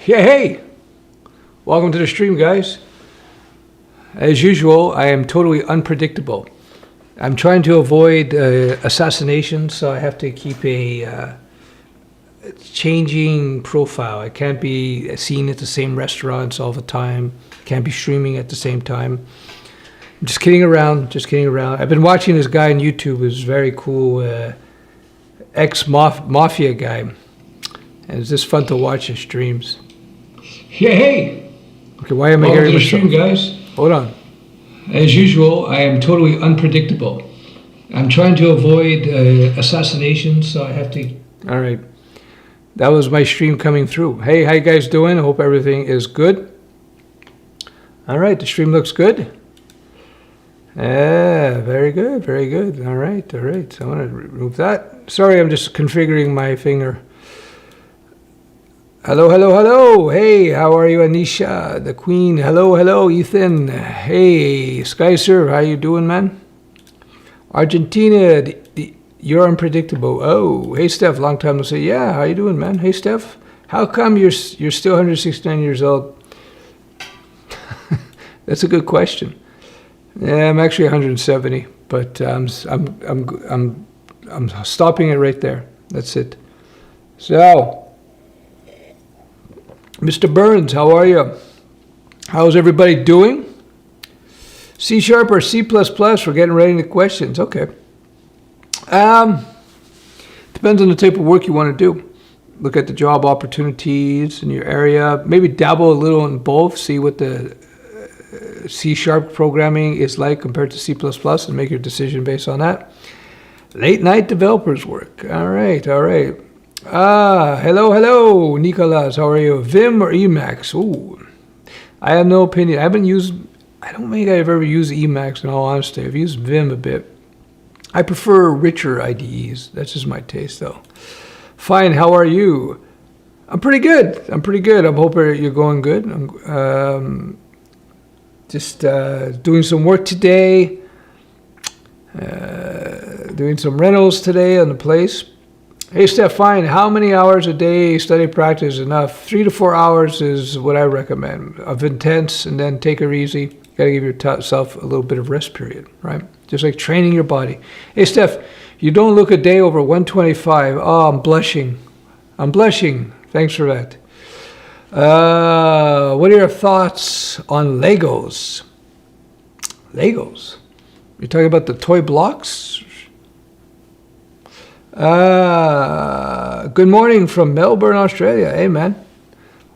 Yeah, hey! Welcome to the stream, guys. As usual, I am totally unpredictable. I'm trying to avoid assassination, so I have to keep a changing profile. I can't be seen at the same restaurants all the time. Can't be streaming at the same time. I'm just kidding around, just kidding around. I've been watching this guy on YouTube who's very cool, ex-mafia guy. And it's just fun to watch his streams. Yeah, hey! Okay, why am I hearing myself? Stream, guys. Hold on. As usual, I am totally unpredictable. I'm trying to avoid assassination, so I have to... All right. That was my stream coming through. Hey, how you guys doing? I hope everything is good. All right, the stream looks good. Yeah, very good, very good. All right, all right. So I want to remove that. Sorry, I'm just configuring my finger. Hello, hello, hello. Hey, how are you, Anisha, the queen? Hello, hello, Ethan. Hey, Skyser, how you doing, man? Argentina, you're unpredictable. Oh, hey, Stef, long time no see. Yeah, how you doing, man? Hey, Stef, how come you're still 169 years old? That's a good question. Yeah, I'm actually 170, but I'm stopping it right there. That's it. So. Mr. Burns, how are you? How's everybody doing? C# or C++? We're getting ready to questions. Okay. Depends on the type of work you want to do. Look at the job opportunities in your area. Maybe dabble a little in both. See what the C# programming is like compared to C++ and make your decision based on that. Late night developers work. All right, all right. Hello, hello, Nicolas, how are you? Vim or Emacs? Ooh, I have no opinion. I don't think I've ever used Emacs in all honesty. I've used Vim a bit. I prefer richer IDEs. That's just my taste though. Fine, how are you? I'm pretty good. I'm pretty good. I'm hoping you're going good. I'm just doing some work today. Doing some rentals today on the place. Hey, Stef, fine. How many hours a day study practice is enough? 3 to 4 hours is what I recommend of intense, and then take her easy. You got to give yourself a little bit of rest period, right? Just like training your body. Hey, Stef, you don't look a day over 125. Oh, I'm blushing. I'm blushing. Thanks for that. What are your thoughts on Legos? Legos? You're talking about the toy blocks? Good morning from Melbourne, Australia. Hey, man.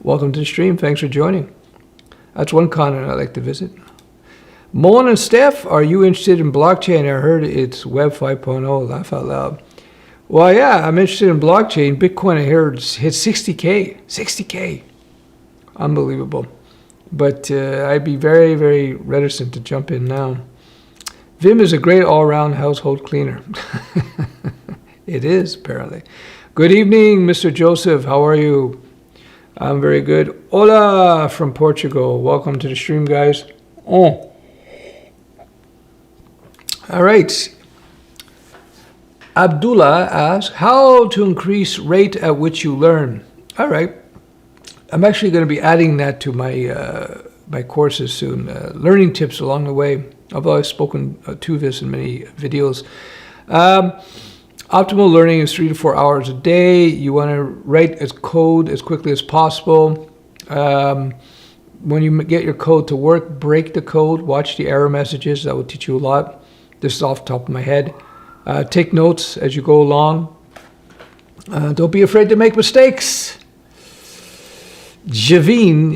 Welcome to the stream. Thanks for joining. That's one continent I'd like to visit. Moen and Stef, are you interested in blockchain? I heard it's Web 5.0. Laugh out loud. Well, yeah, I'm interested in blockchain. Bitcoin, I heard, hit 60K. 60K. Unbelievable. But I'd be very, very reticent to jump in now. Vim is a great all-around household cleaner. It is, apparently. Good evening, Mr. Joseph. How are you? I'm very good. Hola from Portugal. Welcome to the stream, guys. Oh. All right. Abdullah asks, how to increase rate at which you learn? All right. I'm actually going to be adding that to my my courses soon. Learning tips along the way. Although I've spoken to this in many videos. Optimal learning is 3 to 4 hours a day. You want to write as code as quickly as possible. When you get your code to work, break the code. Watch the error messages. That will teach you a lot. This is off the top of my head. Take notes as you go along. Don't be afraid to make mistakes. Jivan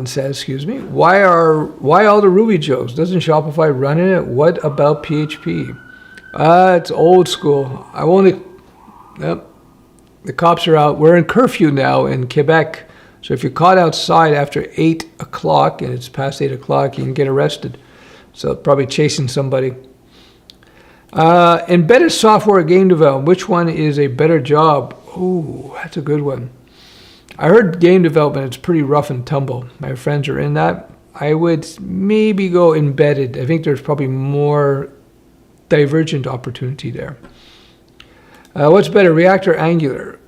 says, excuse me, why all the Ruby jokes? Doesn't Shopify run in it? What about PHP? It's old school. I won't. Yep. The cops are out. We're in curfew now in Quebec. So if you're caught outside after 8 o'clock and it's past 8 o'clock, you can get arrested. So probably chasing somebody. Embedded software game development. Which one is a better job? Oh, that's a good one. I heard game development, it's pretty rough and tumble. My friends are in that. I would maybe go embedded. I think there's probably more divergent opportunity there. What's better, React or Angular?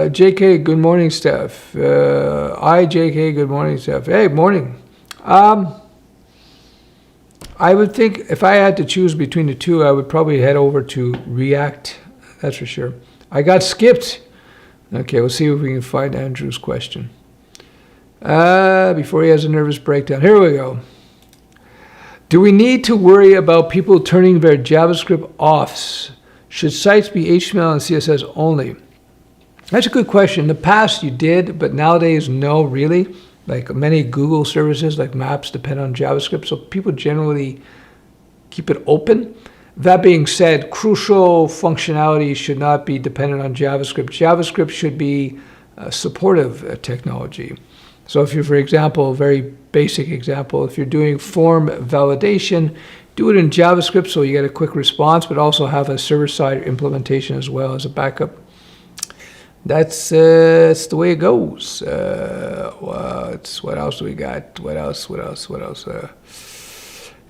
JK, good morning, Stef. JK, good morning, Stef. Hey, morning. I would think if I had to choose between the two, I would probably head over to React. That's for sure. I got skipped. Okay, we'll see if we can find Andrew's question. Before he has a nervous breakdown. Here we go. Do we need to worry about people turning their JavaScript off? Should sites be HTML and CSS only? That's a good question. In the past you did, but nowadays no, really. Like many Google services like Maps depend on JavaScript, so people generally keep it open. That being said, crucial functionality should not be dependent on JavaScript. JavaScript should be supportive technology. So if you're, for example, a very basic example, if you're doing form validation, do it in JavaScript so you get a quick response, but also have a server-side implementation as well as a backup. That's the way it goes. What else do we got? What else?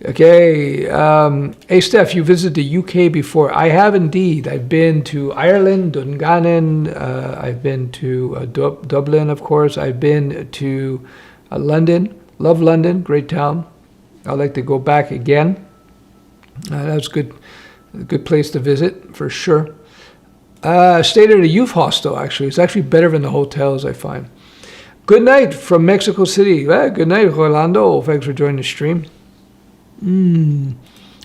Okay. Hey, Stef, you visited the UK before. I have indeed. I've been to Ireland, Dungannon. I've been to Dublin, of course. I've been to London. Love London. Great town. I'd like to go back again. That's a good place to visit, for sure. Stayed at a youth hostel, actually. It's actually better than the hotels, I find. Good night from Mexico City. Good night, Rolando. Thanks for joining the stream.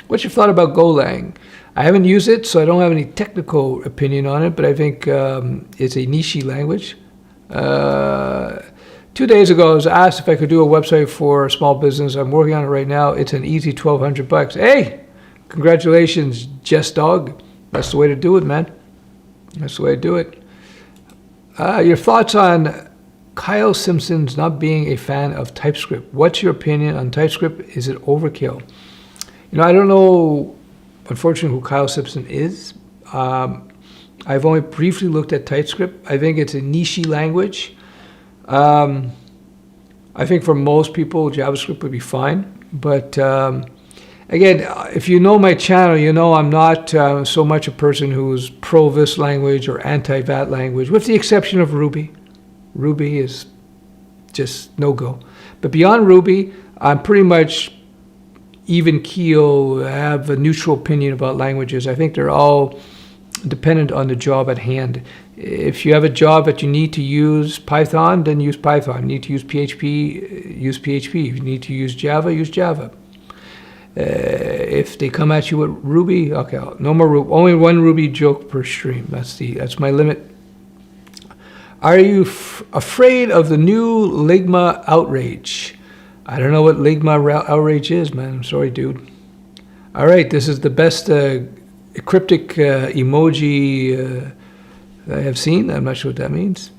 What's your thought about Golang? I haven't used it, so I don't have any technical opinion on it, but I think it's a niche language. 2 days ago, I was asked if I could do a website for a small business. I'm working on it right now. It's an easy $1,200. Hey, congratulations, Jess Dog. That's the way to do it, man. That's the way to do it. Your thoughts on Kyle Simpson's not being a fan of TypeScript. What's your opinion on TypeScript? Is it overkill? I don't know, unfortunately, who Kyle Simpson is. I've only briefly looked at TypeScript. I think it's a niche language. I think for most people, JavaScript would be fine. But again, if you know my channel, you know I'm not so much a person who's pro this language or anti that language, with the exception of Ruby. Ruby is just no-go. But beyond Ruby, I'm pretty much even keel, have a neutral opinion about languages. I think they're all dependent on the job at hand. If you have a job that you need to use Python, then use Python. You need to use PHP, use PHP. If you need to use Java, use Java. If they come at you with Ruby, okay, no more Ruby. Only one Ruby joke per stream. That's my limit. Are you afraid of the new Ligma outrage? I don't know what Ligma outrage is, man. I'm sorry, dude. All right, this is the best cryptic emoji I have seen. I'm not sure what that means.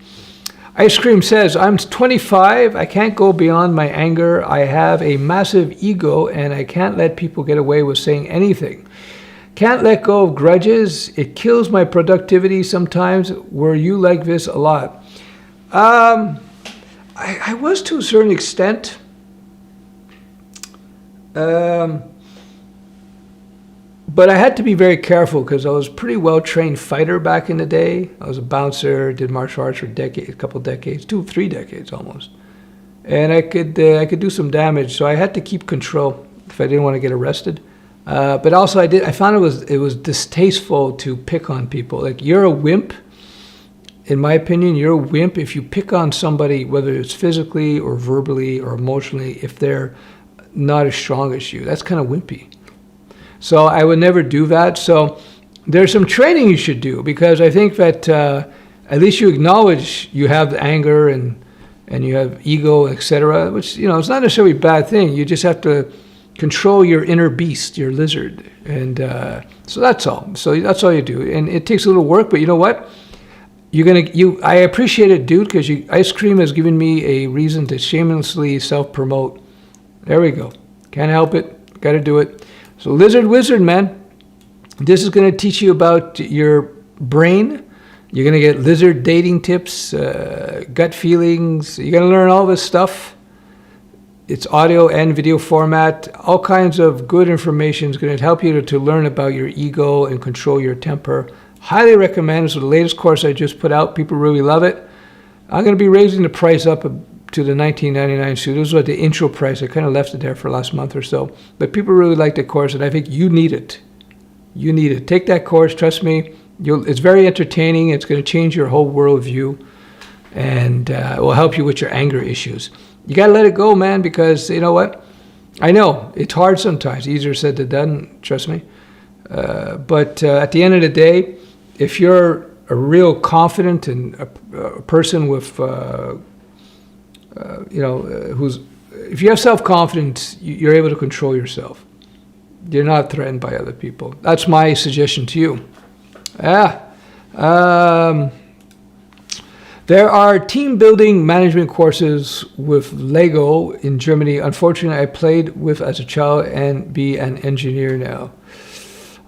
Ice Cream says, I'm 25. I can't go beyond my anger. I have a massive ego, and I can't let people get away with saying anything. Can't let go of grudges. It kills my productivity sometimes. Were you like this a lot? I was to a certain extent. But I had to be very careful because I was a pretty well-trained fighter back in the day. I was a bouncer, did martial arts for a couple decades, 3 decades almost. And I could do some damage, so I had to keep control if I didn't want to get arrested. But also I found it was distasteful to pick on people. Like, you're a wimp. In my opinion, you're a wimp if you pick on somebody, whether it's physically or verbally or emotionally, if they're not as strong as you. That's kind of wimpy. So I would never do that. So there's some training you should do, because I think that at least you acknowledge you have the anger and you have ego, etc., which, it's not necessarily a bad thing. You just have to control your inner beast, your lizard. And so that's all. So that's all you do. And it takes a little work, but you know what? I appreciate it, dude, because Ice Cream has given me a reason to shamelessly self-promote. There we go. Can't help it. Got to do it. So Lizard Wizard, man, this is going to teach you about your brain. You're going to get lizard dating tips, gut feelings. You're going to learn all this stuff. It's audio and video format. All kinds of good information is going to help you to learn about your ego and control your temper. Highly recommend. So the latest course I just put out, people really love it. I'm going to be raising the price up to the $19.99 suit. This was the intro price. I kind of left it there for last month or so. But people really like the course, and I think you need it. You need it. Take that course. Trust me. It's very entertaining. It's going to change your whole worldview, and it will help you with your anger issues. You got to let it go, man, because you know what? I know it's hard sometimes. Easier said than done. Trust me. But at the end of the day, if you're a real confident and a person with, if you have self-confidence, you're able to control yourself. You're not threatened by other people. That's my suggestion to you. There are team building management courses with Lego in Germany. Unfortunately, I played with as a child and be an engineer now.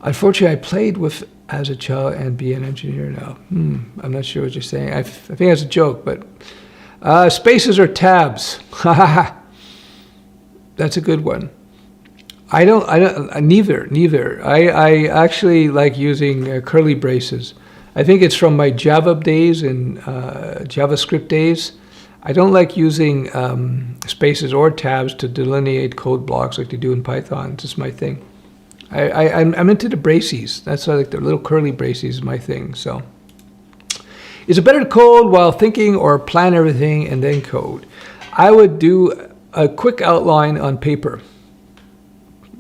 Unfortunately, I played with as a child and be an engineer now. I'm not sure what you're saying. I think that's a joke, but spaces or tabs. That's a good one. Neither. I actually like using curly braces. I think it's from my Java days and JavaScript days. I don't like using spaces or tabs to delineate code blocks like they do in Python. It's just my thing. I'm into the braces. That's why I like the little curly braces is my thing. So, is it better to code while thinking or plan everything and then code? I would do a quick outline on paper.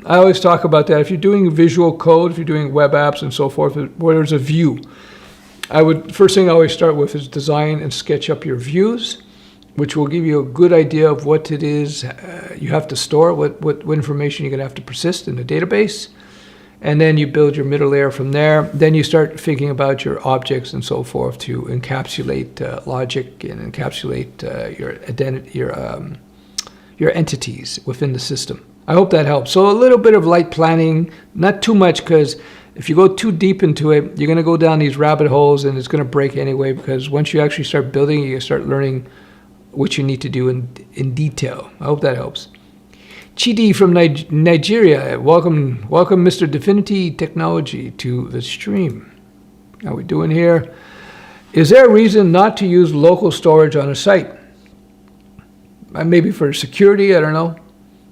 I always talk about that. If you're doing visual code, if you're doing web apps and so forth, where there's a view, first thing I always start with is design and sketch up your views, which will give you a good idea of what it is you have to store, what information you're going to have to persist in the database. And then you build your middle layer from there. Then you start thinking about your objects and so forth to encapsulate logic and encapsulate your identity, your entities within the system. I hope that helps. So a little bit of light planning, not too much, because if you go too deep into it, you're going to go down these rabbit holes and it's going to break anyway, because once you actually start building, you start learning what you need to do in detail. I hope that helps. Chidi from Nigeria, welcome Mr. Divinity Technology to the stream. How we doing here? Is there a reason not to use local storage on a site? Maybe for security, I don't know.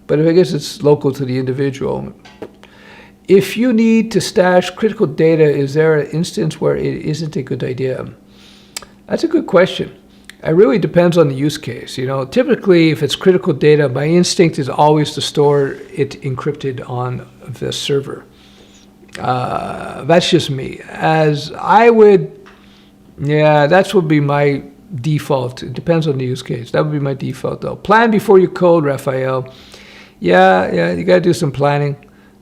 But I guess it's local to the individual. If you need to stash critical data, is there an instance where it isn't a good idea? That's a good question. It really depends on the use case. Typically, if it's critical data, my instinct is always to store it encrypted on the server. That's just me. That would be my default. It depends on the use case. That would be my default, though. Plan before you code, Raphael. Yeah, you got to do some planning.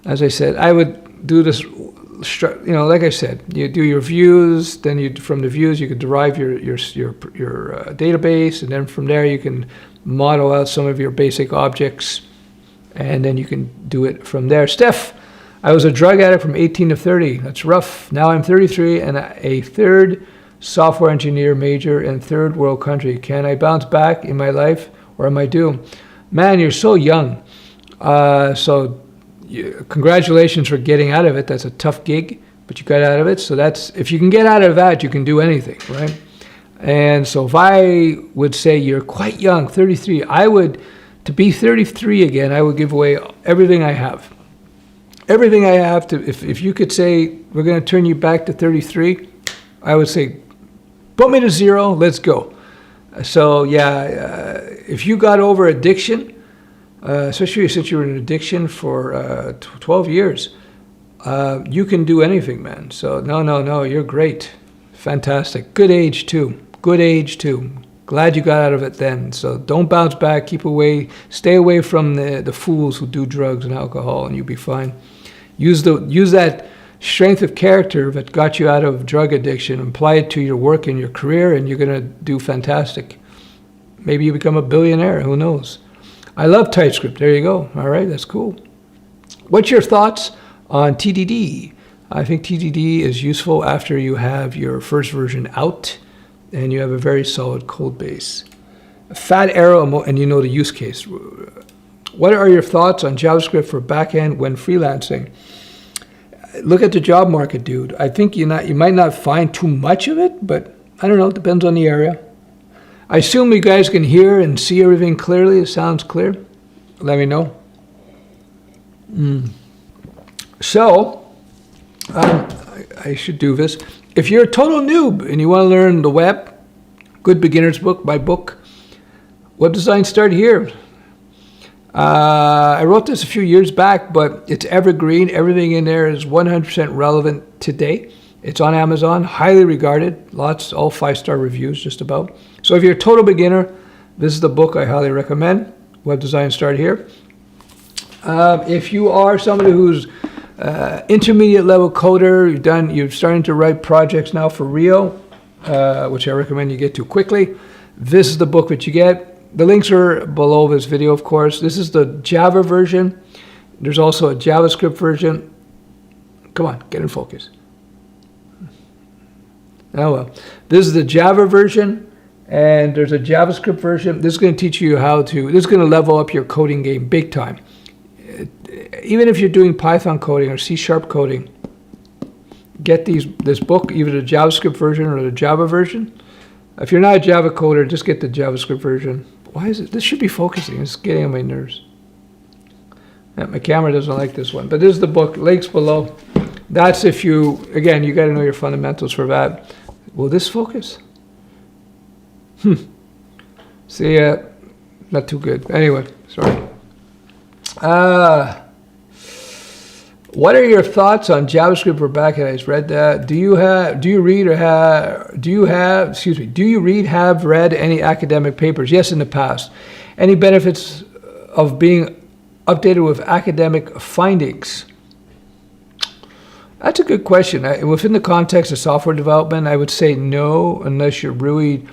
As I said, I would do this, like I said, you do your views, then from the views you can derive your database, and then from there you can model out some of your basic objects, and then you can do it from there. Stef, I was a drug addict from 18 to 30. That's rough. Now I'm 33 and a third software engineer major in third world country. Can I bounce back in my life, or am I doomed? Man, you're so young. Congratulations for getting out of it. That's a tough gig, but you got out of it. So if you can get out of that, you can do anything, right? And so if I would say you're quite young, 33, to be 33 again, I would give away everything I have. Everything I have if you could say, we're going to turn you back to 33, I would say, put me to 0, let's go. So if you got over addiction, especially since you were in addiction for 12 years, you can do anything, man. So no, you're great. Fantastic. Good age too. Glad you got out of it then. So don't bounce back, stay away from the fools who do drugs and alcohol, and you'll be fine. Use that strength of character that got you out of drug addiction, apply it to your work and your career, and you're going to do fantastic. Maybe you become a billionaire, who knows? I love TypeScript. There you go. All right, that's cool. What's your thoughts on TDD? I think TDD is useful after you have your first version out and you have a very solid code base. Fat arrow, and you know the use case. What are your thoughts on JavaScript for backend when freelancing? look at the job market, dude. I think you might not find too much of it, but I don't know. It depends on the area. I assume you guys can hear and see everything clearly. It sounds clear. Let me know. So, I should do this. If you're a total noob and you want to learn the web, good beginner's book, my book, Web Design Start Here. I wrote this a few years back, but it's evergreen. Everything in there is 100% relevant today. It's on Amazon, highly regarded. All 5-star reviews, just about. So if you're a total beginner, this is the book I highly recommend. Web Design Start Here. If you are somebody who's intermediate level coder, you're starting to write projects now for real, which I recommend you get to quickly. This is the book that you get. The links are below this video, of course. This is the Java version. There's also a JavaScript version. Come on, get in focus. Oh well. This is the Java version, and there's a JavaScript version. This is going to teach you this is going to level up your coding game big time. Even if you're doing Python coding or C# coding, get this book, either the JavaScript version or the Java version. If you're not a Java coder, just get the JavaScript version. Why is it? This should be focusing. It's getting on my nerves. Yeah, my camera doesn't like this one, but this is the book. Links below. That's if you got to know your fundamentals for that. Will this focus? See, not too good. Anyway, sorry. What are your thoughts on JavaScript for backend? I just read that. Do you have read any academic papers? Yes, in the past. Any benefits of being updated with academic findings? That's a good question. Within the context of software development, I would say no, unless you're really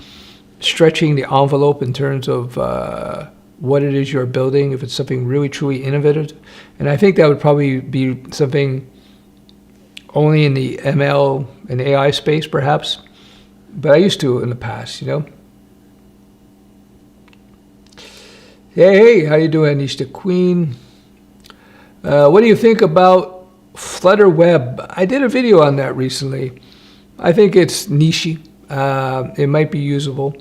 stretching the envelope in terms of what it is you're building, if it's something really truly innovative. And I think that would probably be something only in the ML and AI space, perhaps. But I used to in the past, Hey, how you doing, Anishta Queen? What do you think about Flutter Web? I did a video on that recently. I think it's niche. It might be usable.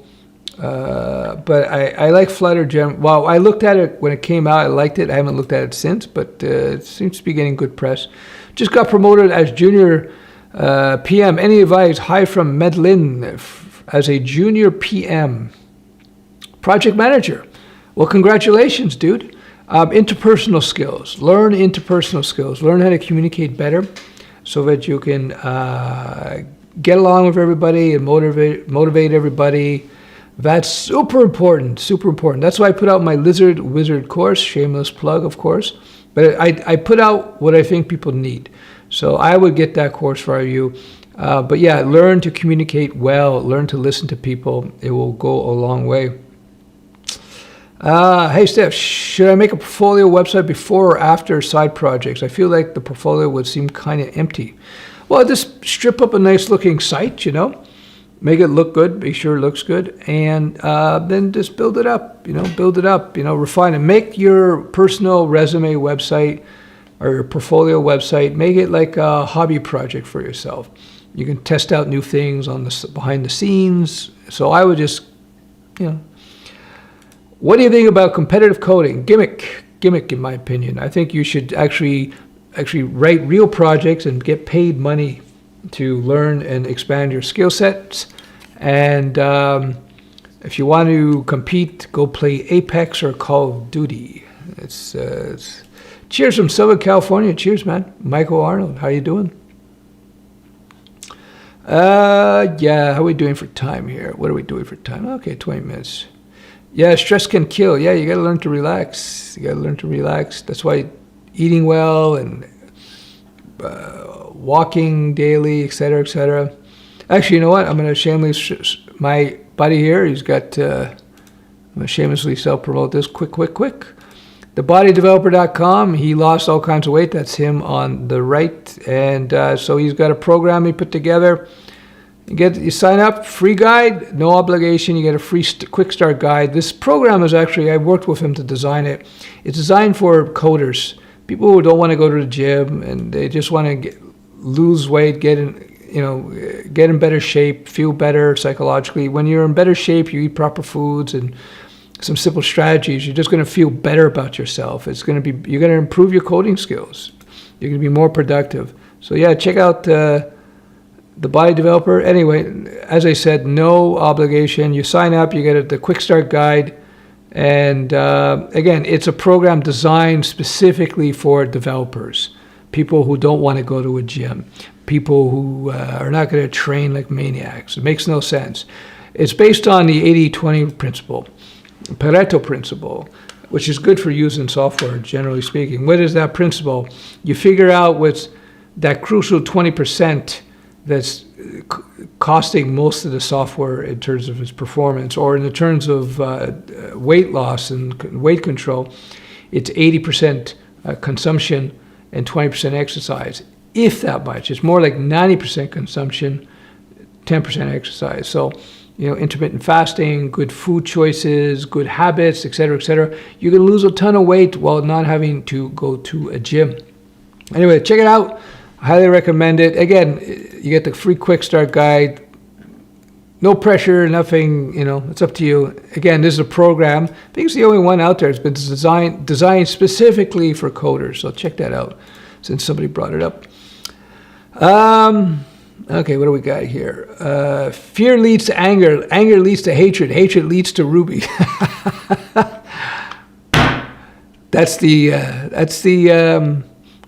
But I like Flutter. Well, I looked at it when it came out. I liked it. I haven't looked at it since, but it seems to be getting good press. Just got promoted as junior PM. Any advice? Hi from Medellin as a junior PM. Project manager. Well, congratulations, dude. Interpersonal skills. Learn interpersonal skills. Learn how to communicate better so that you can get along with everybody and motivate everybody. That's super important, super important. That's why I put out my Lizard Wizard course, shameless plug, of course. But I put out what I think people need. So I would get that course for you. But yeah, learn to communicate well, learn to listen to people. It will go a long way. Hey, Stef, should I make a portfolio website before or after side projects? I feel like the portfolio would seem kind of empty. Well, just strip up a nice looking site, Make it look good, be sure it looks good, and then just build it up, refine it. Make your personal resume website or your portfolio website, make it like a hobby project for yourself. You can test out new things behind the scenes. So I would just, What do you think about competitive coding? Gimmick, in my opinion. I think you should actually write real projects and get paid money to learn and expand your skill sets. And if you want to compete, go play Apex or Call of Duty. It's cheers from Southern California. Cheers, man. Michael Arnold, how you doing? Yeah, how are we doing for time here? What are we doing for time? Okay, 20 minutes. Yeah, stress can kill. Yeah, you got to learn to relax. That's why eating well and walking daily, etc., etc. Actually, you know what? I'm going to my buddy here, I'm going to shamelessly self-promote this quick. TheBodyDeveloper.com, he lost all kinds of weight. That's him on the right. And so he's got a program he put together. You sign up, free guide, no obligation. You get a free quick start guide. This program is I worked with him to design it. It's designed for coders. People who don't want to go to the gym and they just want to lose weight, get in better shape, feel better psychologically. When you're in better shape, you eat proper foods and some simple strategies, you're just going to feel better about yourself. You're going to improve your coding skills. You're going to be more productive. So yeah, check out the Body Developer. Anyway, as I said, no obligation. You sign up, you get the quick start guide. And again, it's a program designed specifically for developers, people who don't want to go to a gym, people who are not going to train like maniacs. It makes no sense. It's based on the 80-20 principle, Pareto principle, which is good for using software, generally speaking. What is that principle? You figure out what's that crucial 20% that's costing most of the software in terms of its performance, or in the terms of weight loss and weight control, it's 80% consumption and 20% exercise, if that much. It's more like 90% consumption, 10% exercise. So, intermittent fasting, good food choices, good habits, et cetera, you can lose a ton of weight while not having to go to a gym. Anyway, check it out. I highly recommend it. Again, you get the free quick start guide. No pressure, nothing, it's up to you. Again, this is a program. I think it's the only one out there. It's been designed specifically for coders. So check that out, since somebody brought it up. Okay, what do we got here? Fear leads to anger. Anger leads to hatred. Hatred leads to Ruby. That's the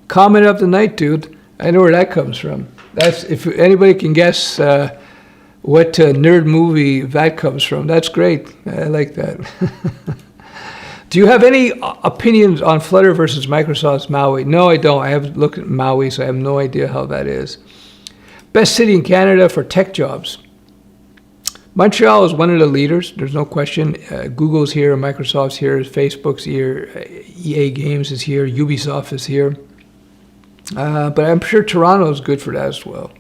comment of the night, dude. I know where that comes from. That's, if anybody can guess what nerd movie that comes from, that's great. I like that. Do you have any opinions on Flutter versus Microsoft's Maui? No, I don't. I haven't looked at Maui, so I have no idea how that is. Best city in Canada for tech jobs. Montreal is one of the leaders. There's no question. Google's here, Microsoft's here, Facebook's here, EA Games is here, Ubisoft is here. But I'm sure Toronto is good for that as well.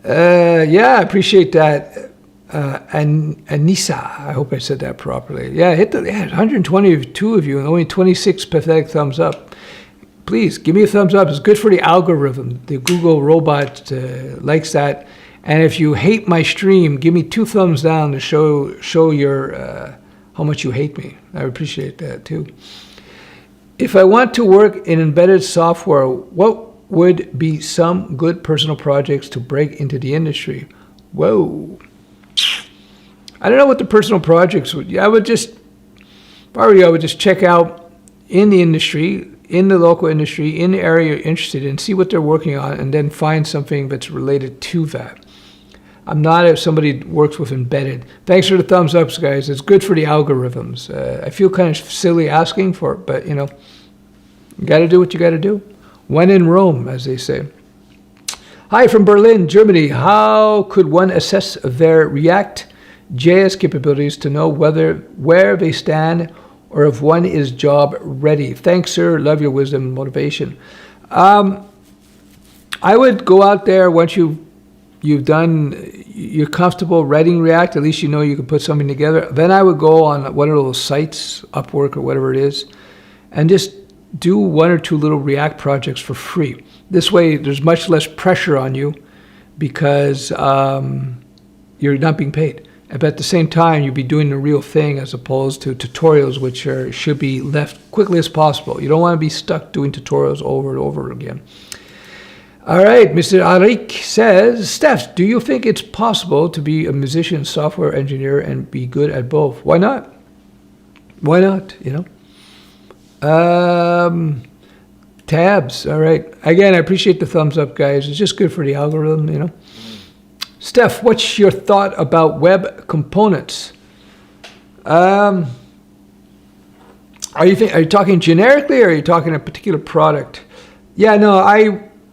Yeah, I appreciate that. And Anissa, I hope I said that properly. Yeah, 122 of you and only 26 pathetic thumbs up. Please give me a thumbs up. It's good for the algorithm. The Google robot likes that. And if you hate my stream, give me 2 thumbs down to show your how much you hate me. I appreciate that too. If I want to work in embedded software, what would be some good personal projects to break into the industry? Whoa. I don't know what the personal projects would. I would just, if I were you, I would just check out in the industry, in the local industry, in the area you're interested in, see what they're working on, and then find something that's related to that. I'm not somebody who works with embedded. Thanks for the thumbs ups, guys. It's good for the algorithms. I feel kind of silly asking for it, but you got to do what you got to do. When in Rome, as they say. Hi from Berlin, Germany. How could one assess their React JS capabilities to know where they stand or if one is job ready? Thanks, sir. Love your wisdom and motivation. I would go out there once you're comfortable writing React, at least you know you can put something together. Then I would go on one of those sites, Upwork or whatever it is, and just do 1 or 2 little React projects for free. This way, there's much less pressure on you because you're not being paid. But at the same time, you'll be doing the real thing as opposed to tutorials, which should be left quickly as possible. You don't want to be stuck doing tutorials over and over again. All right, Mr. Arik says, Stef, do you think it's possible to be a musician, software engineer, and be good at both? Why not? Why not, Tabs, all right. Again, I appreciate the thumbs up, guys. It's just good for the algorithm, Stef, what's your thought about web components? Are you talking generically, or are you talking a particular product? Yeah, no,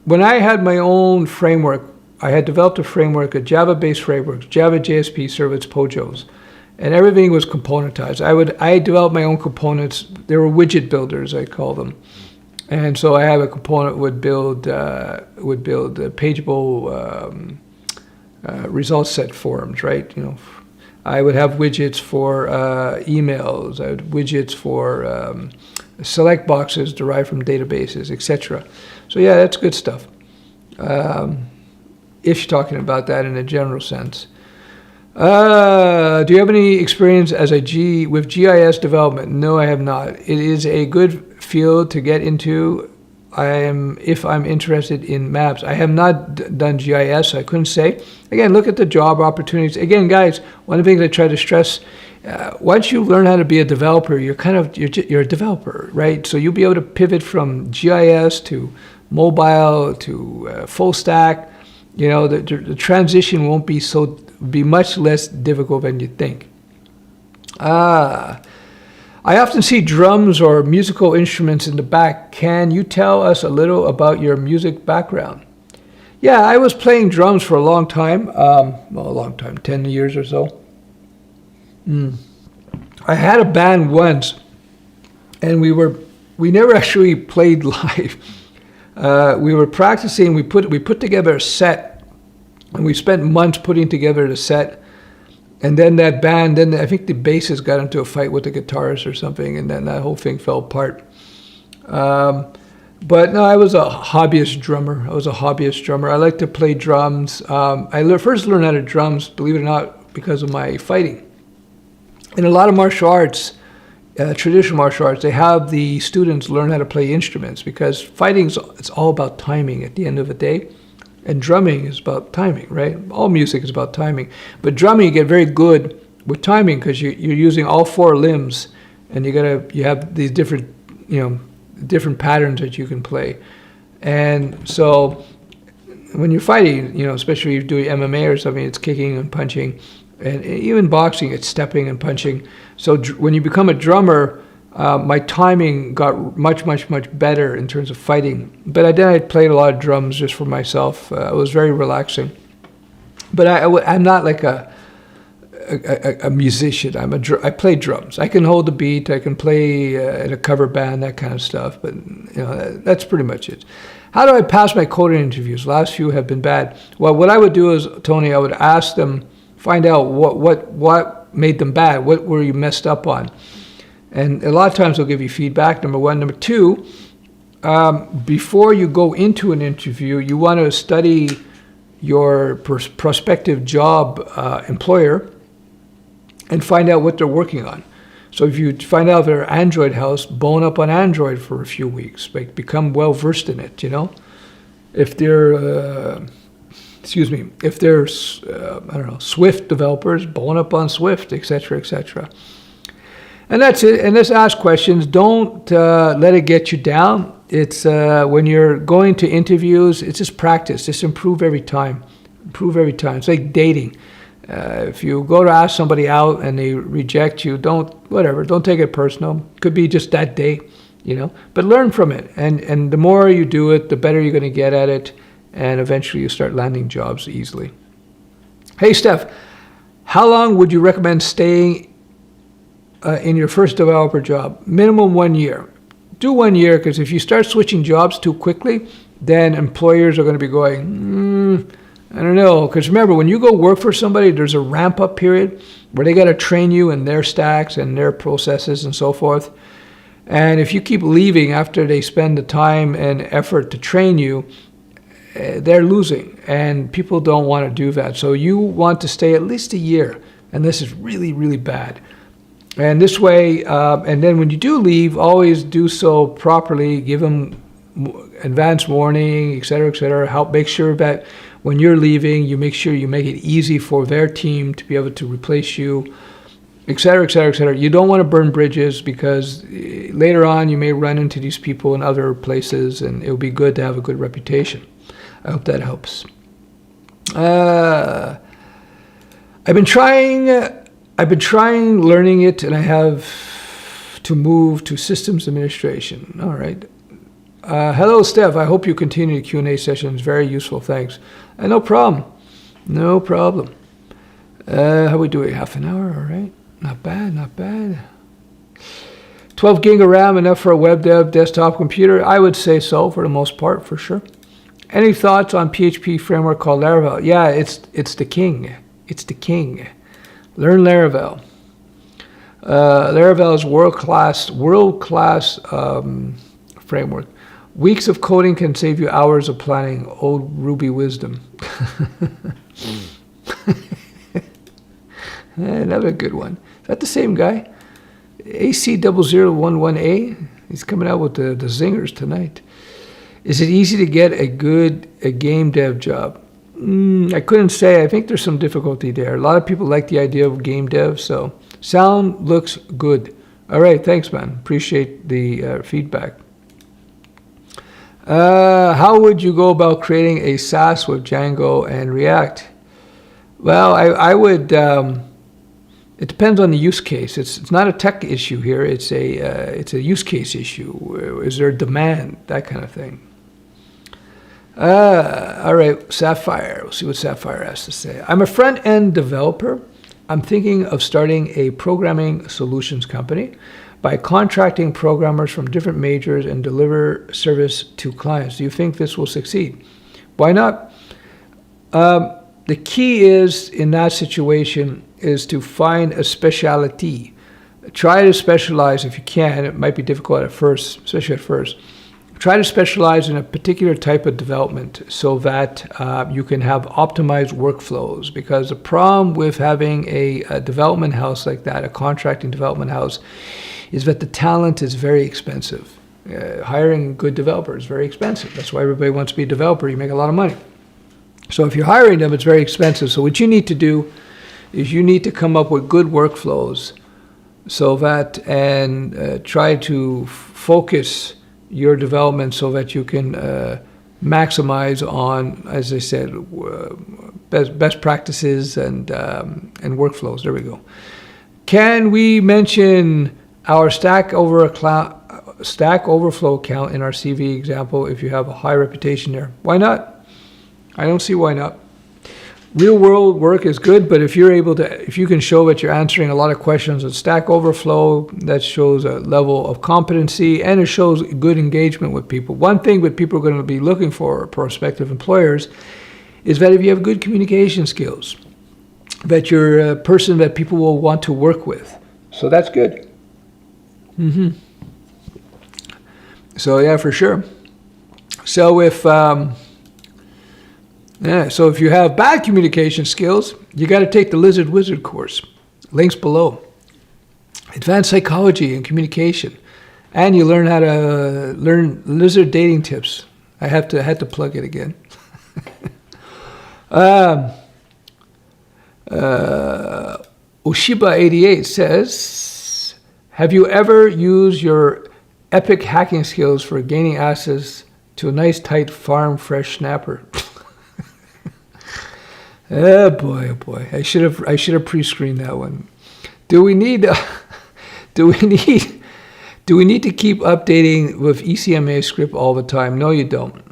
when I had my own framework, I had developed a framework, a Java-based framework, Java, JSP, Servlets, Pojos, and everything was componentized. I developed my own components. They were widget builders, I call them. And so I have a component would build pageable result set forms, right? I would have widgets for emails. I had widgets for select boxes derived from databases, etc. So yeah, that's good stuff. if you're talking about that in a general sense. Do you have any experience with GIS development? No, I have not. It is a good field to get into. If I'm interested in maps. I have not done GIS, so I couldn't say. Again, look at the job opportunities. Again, guys, one of the things I try to stress, once you learn how to be a developer, you're a developer, right? So you'll be able to pivot from GIS to mobile to full stack. You know, the transition won't be much less difficult than you think. I often see drums or musical instruments in the back. Can you tell us a little about your music background? Yeah, I was playing drums for a long time. A long time, 10 years or so. I had a band once, and we never actually played live. We were practicing. We put together a set, and we spent months putting together the set. And then that band, I think the bassist got into a fight with the guitarist or something, and then that whole thing fell apart. But no, I was a hobbyist drummer. I like to play drums. I first learned how to drums, believe it or not, because of my fighting. In a lot of martial arts, traditional martial arts, they have the students learn how to play instruments, because fighting, it's all about timing at the end of the day. And drumming is about timing, right? All music is about timing. But drumming, you get very good with timing because you're using all four limbs, and you have these different patterns that you can play. And so when you're fighting, especially if you're doing MMA or something, it's kicking and punching. And even boxing, it's stepping and punching. So when you become a drummer, my timing got much, much, much better in terms of fighting. But then I played a lot of drums just for myself. It was very relaxing. But I'm not like a musician. I play drums. I can hold the beat. I can play in a cover band, that kind of stuff. But that's pretty much it. How do I pass my coding interviews? Last few have been bad. Well, what I would do is, Tony, I would ask them, find out what made them bad. What were you messed up on? And a lot of times they'll give you feedback, number one. Number two, before you go into an interview, you want to study your prospective job employer and find out what they're working on. So if you find out they're an Android house, bone up on Android for a few weeks. Become well-versed in it, If they're, Swift developers, bone up on Swift, etc., etc. And that's it. And let's ask questions. Don't let it get you down. It's when you're going to interviews, it's just practice. Just improve every time. It's like dating. If you go to ask somebody out and they reject you, don't take it personal. Could be just that day, But learn from it. And the more you do it, the better you're going to get at it. And eventually you start landing jobs easily. Hey, Stef, how long would you recommend staying in your first developer job? Minimum 1 year. Do 1 year, because if you start switching jobs too quickly, then employers are going to be going, I don't know. Because remember, when you go work for somebody, there's a ramp-up period where they got to train you in their stacks and their processes and so forth. And if you keep leaving after they spend the time and effort to train you, they're losing. And people don't want to do that. So you want to stay at least a year. And this is really, really bad. And this way, and then when you do leave, always do so properly. Give them advance warning, et cetera, help make sure that when you're leaving, you make sure you make it easy for their team to be able to replace you, et cetera, et cetera, et cetera. You don't want to burn bridges, because later on you may run into these people in other places, and it would be good to have a good reputation. I hope that helps. I've been trying learning it, and I have to move to systems administration. All right. Hello, Stef. I hope you continue the Q&A sessions. Very useful. Thanks. No problem. How we doing? Half an hour? All right. Not bad. 12 gig of RAM, enough for a web dev desktop computer? I would say so, for the most part, for sure. Any thoughts on PHP framework called Laravel? Yeah, it's the king. It's the king. Learn Laravel. Laravel is world-class framework. Weeks of coding can save you hours of planning. Old Ruby wisdom. Another good one. Is that the same guy? AC0011A? He's coming out with the zingers tonight. Is it easy to get a game dev job? I couldn't say. I think there's some difficulty there. A lot of people like the idea of game dev, so sound looks good. All right, thanks, man. Appreciate the feedback. How would you go about creating a SaaS with Django and React? Well, I would. It depends on the use case. It's not a tech issue here. It's a use case issue. Is there demand? That kind of thing. All right, Sapphire. We'll see what Sapphire has to say. I'm a front-end developer. I'm thinking of starting a programming solutions company by contracting programmers from different majors and deliver service to clients. Do you think this will succeed? Why not? The key is, in that situation, is to find a specialty. Try to specialize if you can. It might be difficult at first, especially at first. Try to specialize in a particular type of development so that you can have optimized workflows. Because the problem with having a development house like that, a contracting development house, is that the talent is very expensive. Hiring good developers is very expensive. That's why everybody wants to be a developer. You make a lot of money. So if you're hiring them, it's very expensive. So what you need to do is you need to come up with good workflows so that, and try to focus your development so that you can maximize on, as I said, best practices and workflows. There we go. Can we mention our Stack Overflow account in our CV example if you have a high reputation there? Why not? I don't see why not. Real world work is good, but if you can show that you're answering a lot of questions on Stack Overflow, that shows a level of competency and it shows good engagement with people. One thing that people are going to be looking for, prospective employers, is that if you have good communication skills, that you're a person that people will want to work with. So that's good. So yeah, for sure. So if you have bad communication skills, you got to take the Lizard Wizard course. Links below. Advanced psychology and communication, and you learn how to learn lizard dating tips. I had to plug it again. Oshiba88 says, have you ever used your epic hacking skills for gaining access to a nice tight farm fresh snapper? Oh boy! I should have pre-screened that one. Do we need to keep updating with ECMA script all the time? No, you don't.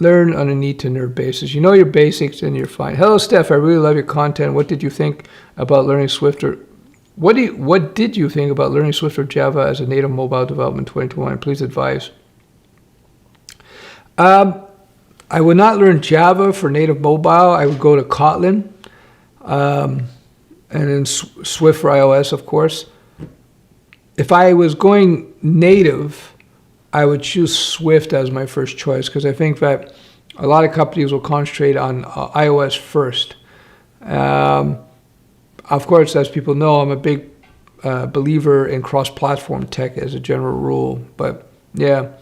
Learn on a need to nerd basis. You know your basics and you're fine. Hello, Stef. I really love your content. What did you think about learning Swift or what did you think about learning Swift or Java as a native mobile development 2021? Please advise. I would not learn Java for native mobile. I would go to Kotlin, and then Swift for iOS, of course. If I was going native, I would choose Swift as my first choice because I think that a lot of companies will concentrate on iOS first. Of course, as people know, I'm a big believer in cross-platform tech as a general rule, but yeah.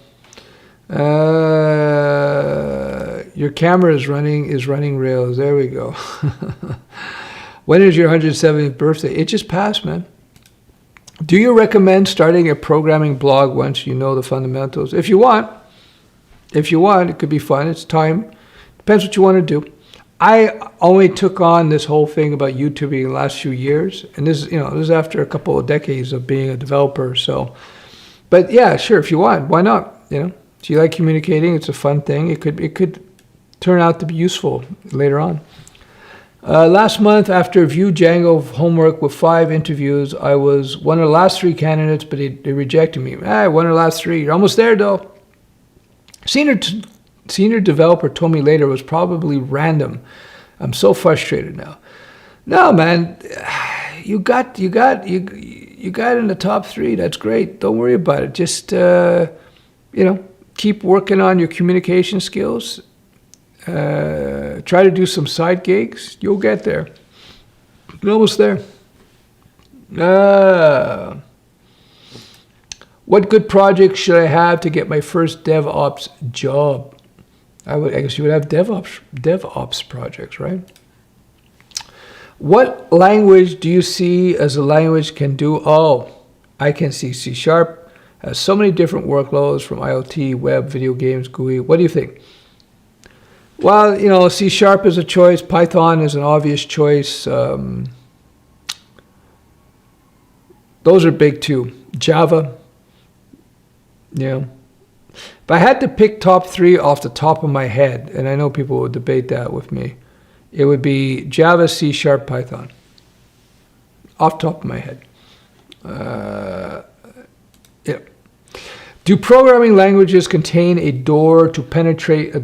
Your camera is running Rails. There we go. When is your 170th birthday? It just passed, man. Do you recommend starting a programming blog once you know the fundamentals? If you want, it could be fun. It's time. Depends what you want to do. I only took on this whole thing about YouTubing in the last few years, and this is after a couple of decades of being a developer. So, but yeah, sure, if you want, why not? If you like communicating, it's a fun thing. It could turn out to be useful later on. Last month, after Vue Django homework with 5 interviews, I was one of the last 3 candidates, but they rejected me. One of the last 3. You're almost there, though. Senior developer told me later it was probably random. I'm so frustrated now. No, man, you got in the top 3. That's great. Don't worry about it. Just keep working on your communication skills. Try to do some side gigs. You'll get there. You're almost there. What good projects should I have to get my first DevOps job? I guess you would have DevOps projects, right? What language do you see as a language can do? Oh, I can see C#. Has so many different workloads from IoT, web, video games, GUI. What do you think? Well, you know, C# is a choice. Python is an obvious choice. Those are big too. Java, yeah. If I had to pick top 3 off the top of my head, and I know people would debate that with me, it would be Java, C#, Python. Off the top of my head. Yeah. Do programming languages contain a door to penetrate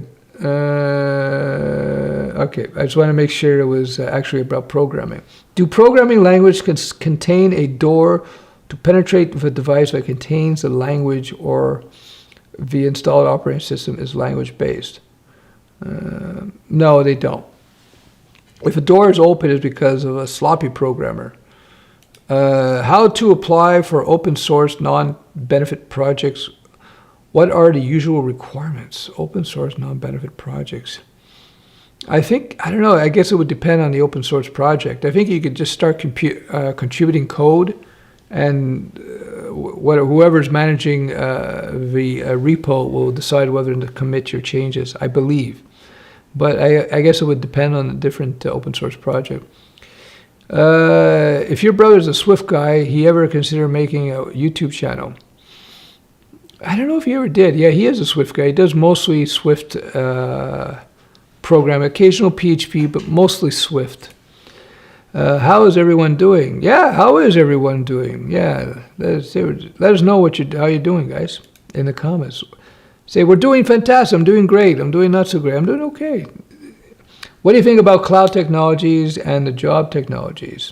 okay, I just want to make sure it was actually about programming. Do programming languages contain a door to penetrate the device that contains the language, or the installed operating system is language-based? No, they don't. If a door is open, it's because of a sloppy programmer. How to apply for open source non-benefit projects? What are the usual requirements? Open source non-benefit projects. I don't know, I guess it would depend on the open source project. I think you could just start contributing code, and whoever's managing the repo will decide whether to commit your changes, I believe. But I guess it would depend on the different open source project. If your brother's a Swift guy, he ever consider making a YouTube channel? I don't know if he ever did. Yeah, he is a Swift guy. He does mostly Swift programming, occasional PHP, but mostly Swift. How is everyone doing? Yeah, how is everyone doing? Yeah, let us know how you're doing, guys, in the comments. Say, we're doing fantastic. I'm doing great. I'm doing not so great. I'm doing okay. What do you think about cloud technologies and the job technologies?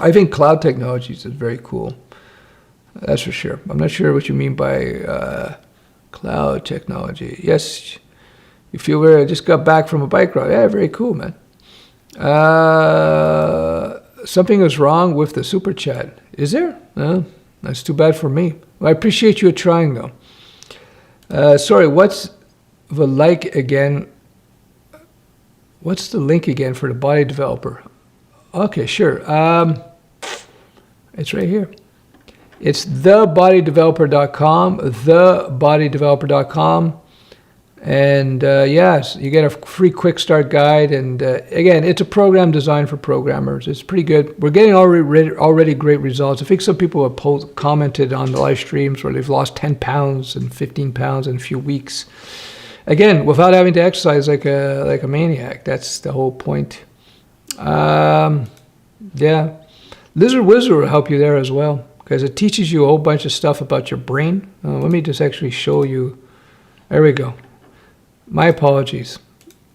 I think cloud technologies is very cool. That's for sure. I'm not sure what you mean by cloud technology. Yes, you feel very, I just got back from a bike ride. Yeah, very cool, man. Something is wrong with the super chat. Is there? No, that's too bad for me. Well, I appreciate you trying, though. Sorry, what's the like again? What's the link again for the body developer? Okay, sure. It's right here. It's thebodydeveloper.com, thebodydeveloper.com. And yes, you get a free quick start guide. And again, it's a program designed for programmers. It's pretty good. We're getting already great results. I think some people have commented on the live streams where they've lost 10 pounds and 15 pounds in a few weeks. Again, without having to exercise like a maniac. That's the whole point. Yeah. Lizard Wizard will help you there as well, because it teaches you a whole bunch of stuff about your brain. Let me just actually show you. There we go. My apologies.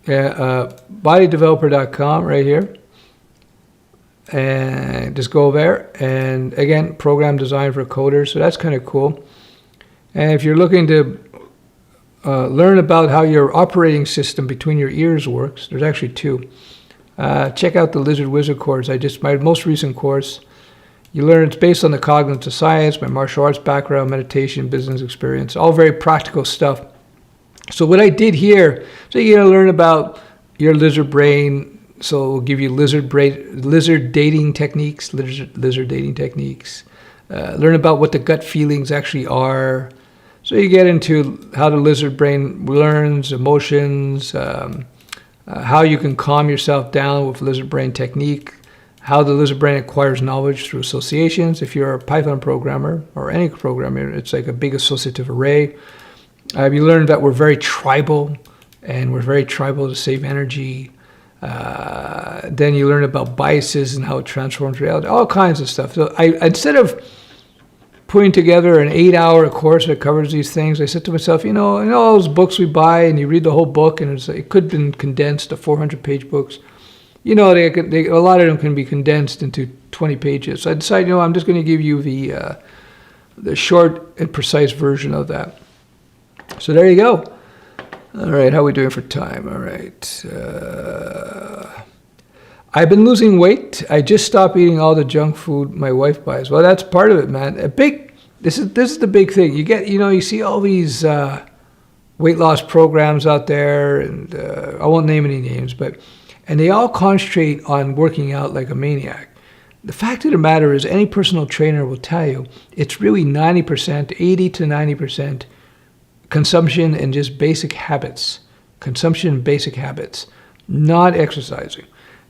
Yeah, bodydeveloper.com right here. And just go there. And again, program designed for coders. So that's kind of cool. And if you're looking to learn about how your operating system between your ears works, there's actually 2. Check out the Lizard Wizard course. My most recent course. You learn it's based on the cognitive science, my martial arts background, meditation, business experience, all very practical stuff. So what I did here, so you're gonna learn about your lizard brain. So we'll give you lizard dating techniques, lizard dating techniques. Learn about what the gut feelings actually are. So you get into how the lizard brain learns emotions, how you can calm yourself down with lizard brain technique, how the lizard brain acquires knowledge through associations. If you're a Python programmer or any programmer, it's like a big associative array. You learn that we're very tribal, and we're very tribal to save energy. Then you learn about biases and how it transforms reality, all kinds of stuff. So instead of putting together an 8-hour course that covers these things, I said to myself, you know all those books we buy and you read the whole book and it could have been condensed to 400-page books. A lot of them can be condensed into 20 pages. So I decided, I'm just going to give you the short and precise version of that. So there you go. All right, how are we doing for time? All right. I've been losing weight. I just stopped eating all the junk food my wife buys. Well, that's part of it, man. This is the big thing. You see all these weight loss programs out there, and I won't name any names, and they all concentrate on working out like a maniac. The fact of the matter is, any personal trainer will tell you it's really 90%, 80 to 90% consumption and just basic habits. Consumption and basic habits, not exercising.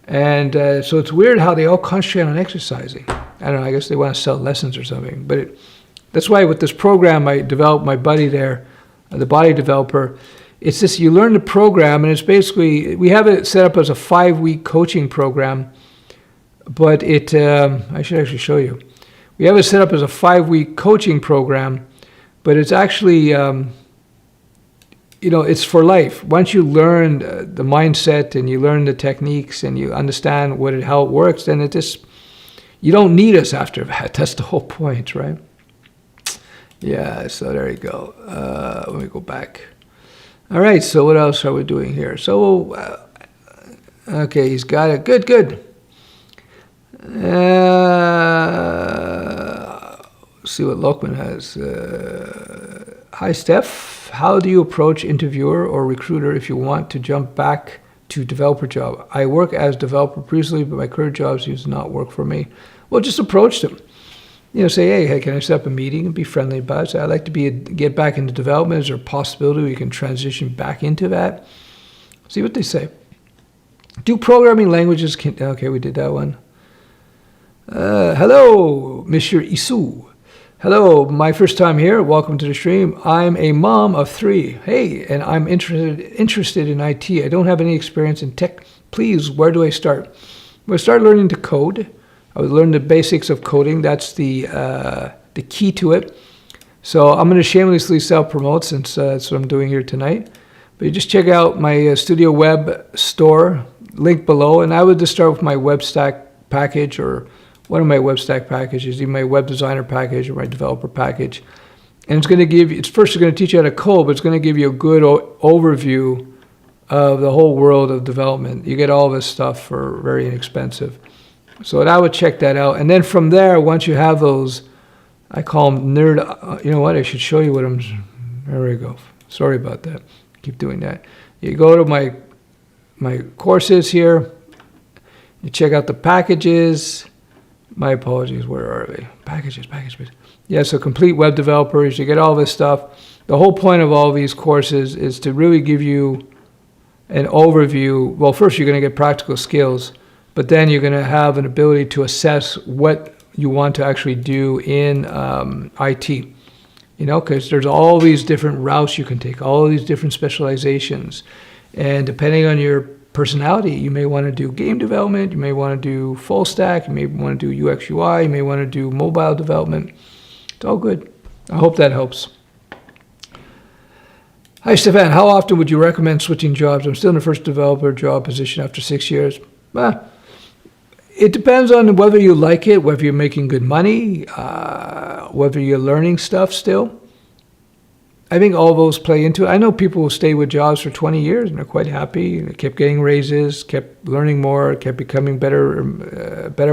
And so it's weird how they all concentrate on exercising. I don't know, I guess they want to sell lessons or something. But that's why with this program I developed, my buddy there, the body developer, it's this, you learn the program, and it's basically, we have it set up as a 5-week coaching program. But I should actually show you. We have it set up as a 5-week coaching program, but it's actually, it's for life. Once you learn the mindset and you learn the techniques and you understand how it works, then you don't need us after that. That's the whole point, right? Yeah, so there you go. Let me go back. All right, so what else are we doing here? So, okay, he's got it. Good. See what Lokman has. Hi, Stef. How do you approach interviewer or recruiter if you want to jump back to developer job? I work as developer previously, but my current job seems to not work for me. Well, just approach them. Say, hey, can I set up a meeting and be friendly about it? Say, I'd like to get back into development. Is there a possibility we can transition back into that? See what they say. Do programming languages, okay, we did that one. Hello, Mr. Isu. Hello, my first time here. Welcome to the stream. I'm a mom of 3. Hey, and I'm interested in IT. I don't have any experience in tech. Please, where do I start? Well, start learning to code. I would learn the basics of coding. That's the key to it. So I'm going to shamelessly self-promote since that's what I'm doing here tonight. But you just check out my Studioweb store, link below, and I would just start with my web stack package, or one of my web stack packages, either my web designer package or my developer package. And it's going to give you, it's going to teach you how to code, but it's going to give you a good overview of the whole world of development. You get all this stuff for very inexpensive. So I would check that out. And then from there, once you have those, I call them nerd, you know what, I should show you there we go. Sorry about that. Keep doing that. You go to my courses here. You check out the packages. My apologies, where are they? Packages. Yeah, so complete web developers, you get all this stuff. The whole point of all these courses is to really give you an overview. Well, first you're going to get practical skills, but then you're going to have an ability to assess what you want to actually do in IT. Because there's all these different routes you can take, all these different specializations. And depending on your personality, you may want to do game development, you may want to do full stack, you may want to do UX UI, you may want to do mobile development. It's all good. I hope that helps. Hi, Stefan. How often would you recommend switching jobs? I'm still in the first developer job position after 6 years. It depends on whether you like it, whether you're making good money, whether you're learning stuff still. I think all those play into it. I know people who stay with jobs for 20 years and they're quite happy. They kept getting raises, kept learning more, kept becoming better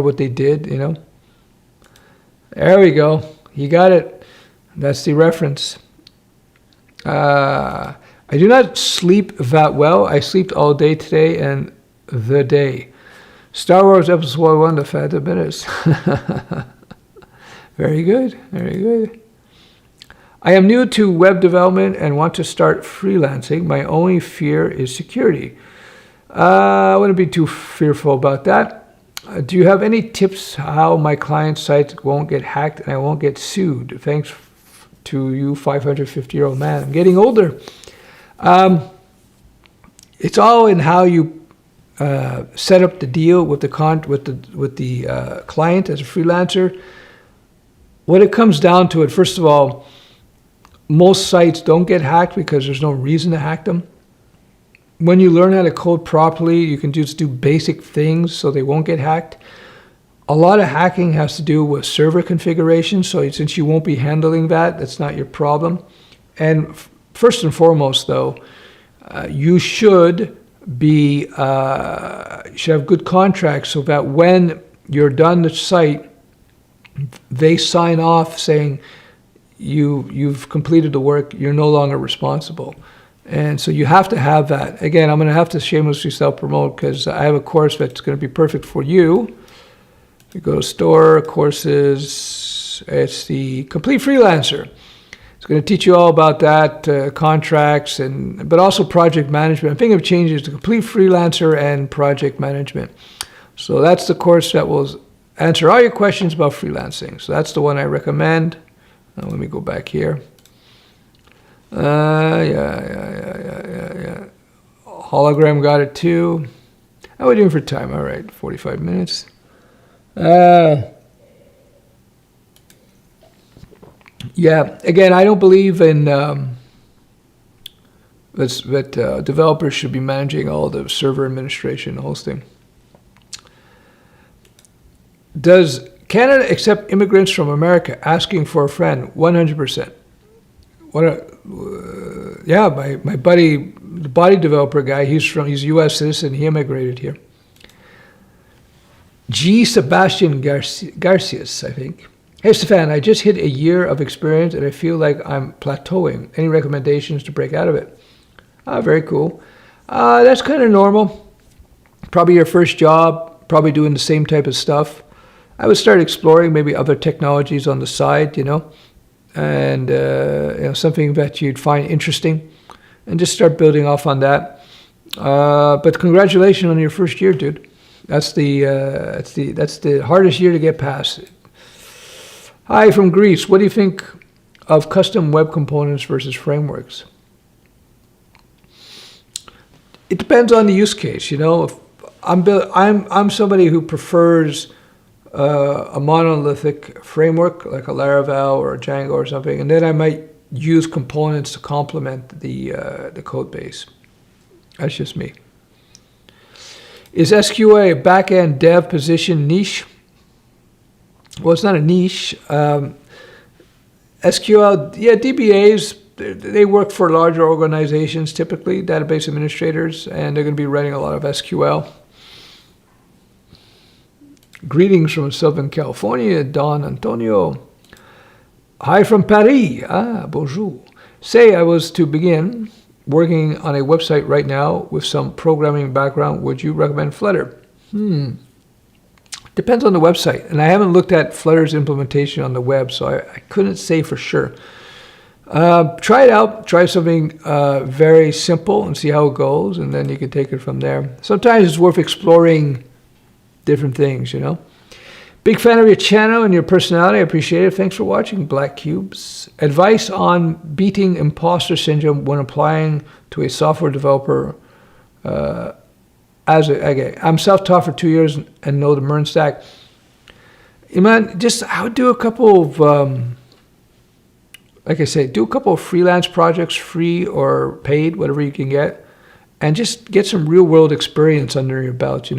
what they did, There we go. You got it. That's the reference. I do not sleep that well. I slept all day today and the day. Star Wars Episode 1, The Phantom Menace. Very good. Very good. I am new to web development and want to start freelancing. My only fear is security. I wouldn't be too fearful about that. Do you have any tips how my client sites won't get hacked and I won't get sued? Thanks to you, 550-year-old man. I'm getting older. It's all in how you set up the deal with the client as a freelancer. When it comes down to it, first of all, most sites don't get hacked because there's no reason to hack them. When you learn how to code properly, you can just do basic things so they won't get hacked. A lot of hacking has to do with server configuration, so since you won't be handling that, that's not your problem. And First and foremost, though, you should have good contracts so that when you're done the site, they sign off saying you've completed the work, you're no longer responsible. And so you have to have that. Again, I'm going to have to shamelessly self-promote because I have a course that's going to be perfect for you. You go to store, courses, it's the Complete Freelancer. It's going to teach you all about that, contracts, but also project management. I'm thinking of changing it to Complete Freelancer and project management. So that's the course that will answer all your questions about freelancing. So that's the one I recommend. Now let me go back here. Yeah. Hologram got it too. How are we doing for time? All right, 45 minutes. Yeah, again, I don't believe in that developers should be managing all the server administration, hosting. Does Canada accept immigrants from America asking for a friend? 100%. Yeah, my buddy, the body developer guy, he's a U.S. citizen. He immigrated here. G. Sebastian Garcias, I think. Hey, Stefan, I just hit a year of experience and I feel like I'm plateauing. Any recommendations to break out of it? Very cool. That's kind of normal. Probably your first job, probably doing the same type of stuff. I would start exploring maybe other technologies on the side, and something that you'd find interesting, and just start building off on that. But congratulations on your first year, dude. That's the hardest year to get past. Hi from Greece. What do you think of custom web components versus frameworks? It depends on the use case. If I'm somebody who prefers a monolithic framework like a Laravel or a Django or something, and then I might use components to complement the code base. That's just me. Is SQA a back-end dev position niche? Well, it's not a niche. SQL, yeah, DBAs, they work for larger organizations, typically, database administrators, and they're going to be writing a lot of SQL. Greetings from Southern California, Don Antonio. Hi from Paris. Bonjour. Say I was to begin working on a website right now with some programming background. Would you recommend Flutter? Depends on the website. And I haven't looked at Flutter's implementation on the web, so I couldn't say for sure. Try it out. Try something very simple and see how it goes, and then you can take it from there. Sometimes it's worth exploring different things, Big fan of your channel and your personality. I appreciate it. Thanks for watching, Black Cubes. Advice on beating imposter syndrome when applying to a software developer. I'm self-taught for 2 years and know the MERN stack. I would do a couple of, like I say, do a couple of freelance projects, free or paid, whatever you can get, and just get some real-world experience under your belt,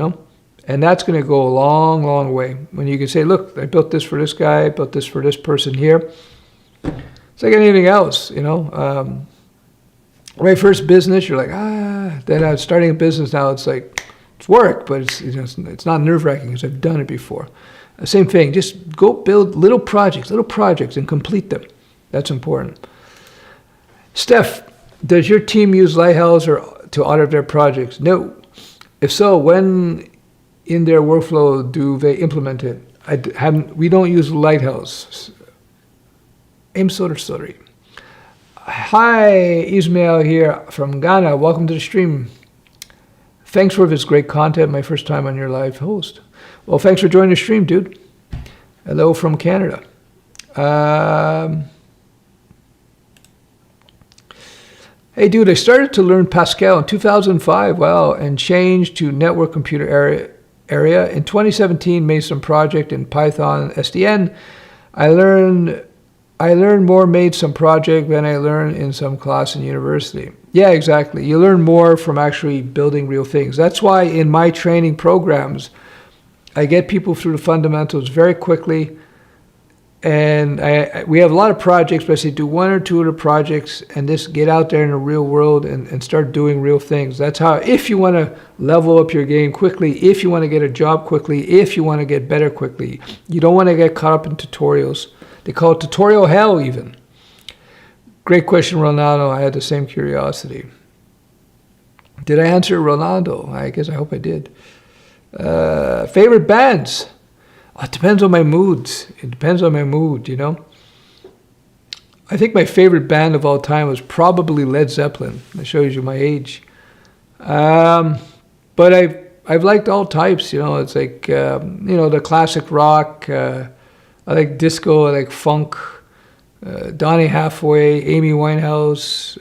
And that's going to go a long, long way. When you can say, look, I built this for this guy, I built this for this person here. It's like anything else, My first business, you're like, Then I was starting a business now, it's like, it's work, but it's not nerve-wracking because I've done it before. Same thing, just go build little projects and complete them. That's important. Stef, does your team use Lighthouse to audit their projects? No. If so, when in their workflow do they implement it? We don't use Lighthouse. Sorry. Hi, Ismail here from Ghana. Welcome to the stream. Thanks for this great content. My first time on your live host. Well, thanks for joining the stream, dude. Hello from Canada. Hey, dude, I started to learn Pascal in 2005, and changed to network computer area. In 2017, made some project in Python, SDN. I learned more, made some project than I learned in some class in university. Yeah, exactly. You learn more from actually building real things. That's why in my training programs, I get people through the fundamentals very quickly. And we have a lot of projects, but I say do 1 or 2 of the projects and just get out there in the real world and start doing real things. That's how, if you want to level up your game quickly, if you want to get a job quickly, if you want to get better quickly, you don't want to get caught up in tutorials. They call it tutorial hell even. Great question, Ronaldo. I had the same curiosity. Did I answer Ronaldo? I hope I did. Favorite bands? It depends on my moods. It depends on my mood, you know. I think my favorite band of all time was probably Led Zeppelin. That shows you my age. But I've liked all types, you know. It's like, the classic rock. I like disco. I like funk. Donny Hathaway, Amy Winehouse,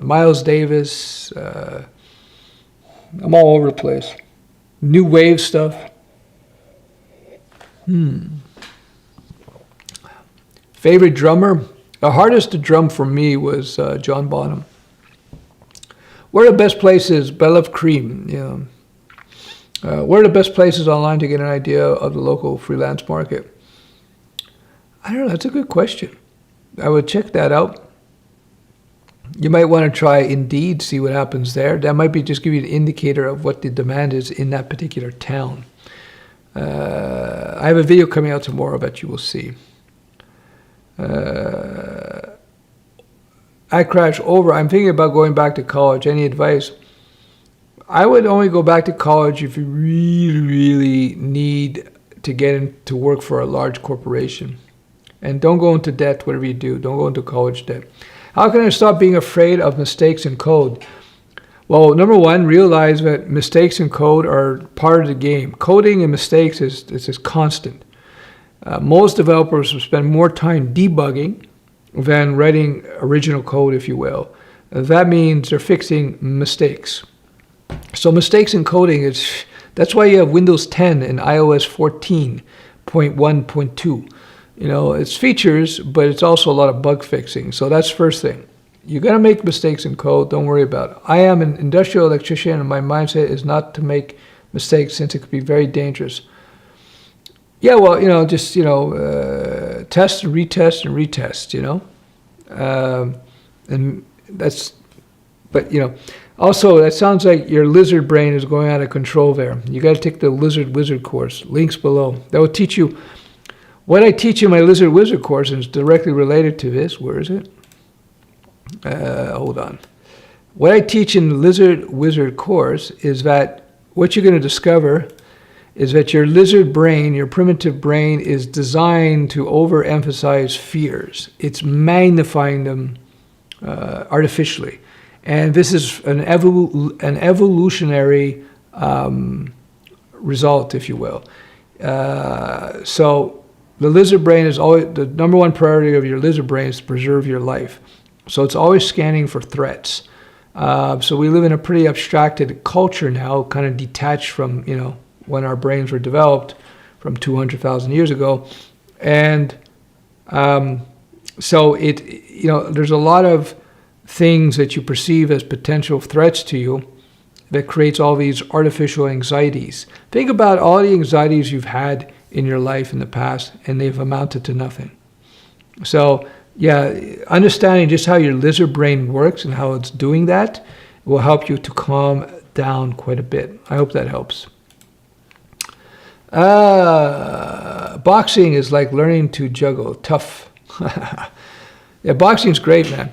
Miles Davis. I'm all over the place. New wave stuff. Favorite drummer? The hardest to drum for me was John Bonham. Where are the best places? But I love Cream. You know. Where are the best places online to get an idea of the local freelance market? I don't know. That's a good question. I would check that out. You might want to try Indeed, see what happens there. That might be just give you an indicator of what the demand is in that particular town. I have a video coming out tomorrow that you will see. I crash over. I'm thinking about going back to college. Any advice? I would only go back to college if you really, really need to get into work for a large corporation. And don't go into debt, whatever you do. Don't go into college debt. How can I stop being afraid of mistakes in code? Well, number one, realize that mistakes in code are part of the game. Coding and mistakes is constant. Most developers will spend more time debugging than writing original code, if you will. That means they're fixing mistakes. So mistakes in coding, that's why you have Windows 10 and iOS 14.1.2. You know, it's features, but it's also a lot of bug fixing. So that's first thing. You're going to make mistakes in code. Don't worry about it. I am an industrial electrician, and my mindset is not to make mistakes since it could be very dangerous. Yeah, well, test and retest, and that's, but, also that sounds like your lizard brain is going out of control there. You got to take the Lizard Wizard course. Links below. That will teach you. What I teach in my Lizard Wizard course is directly related to this. Where is it? Hold on. What I teach in the Lizard Wizard course is that what you're going to discover is that your lizard brain, your primitive brain, is designed to overemphasize fears. It's magnifying them artificially. And this is an evolutionary result, if you will. So the lizard brain is always, the number one priority of your lizard brain is to preserve your life. So it's always scanning for threats. So we live in a pretty abstracted culture now, kind of detached from, when our brains were developed from 200,000 years ago. And so there's a lot of things that you perceive as potential threats to you that creates all these artificial anxieties. Think about all the anxieties you've had in your life in the past, and they've amounted to nothing. So, yeah, understanding just how your lizard brain works and how it's doing that will help you to calm down quite a bit. I hope that helps. Boxing is like learning to juggle. Tough. Yeah, boxing's great, man.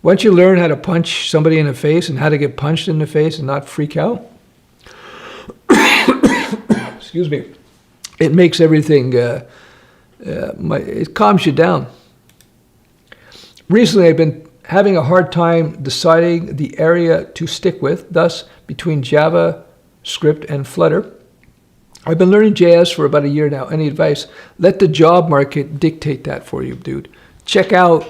Once you learn how to punch somebody in the face and how to get punched in the face and not freak out, excuse me, it makes everything, it calms you down. Recently, I've been having a hard time deciding the area to stick with, thus between JavaScript and Flutter. I've been learning JS for about a year now. Any advice? Let the job market dictate that for you, dude. Check out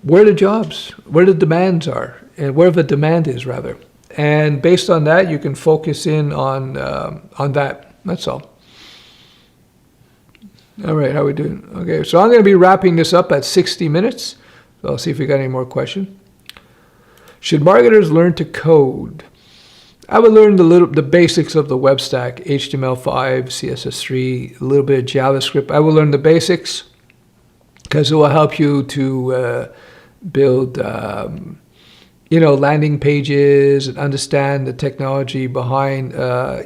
where the jobs, where the demands are, and where the demand is, rather. And based on that, you can focus in on that. That's all. All right, how are we doing? Okay, so I'm going to be wrapping this up at 60 minutes. So I'll see if we got any more questions. Should marketers learn to code? I would learn the basics of the web stack, HTML5, CSS3, a little bit of JavaScript. I will learn the basics. because it will help you to build, landing pages and understand the technology behind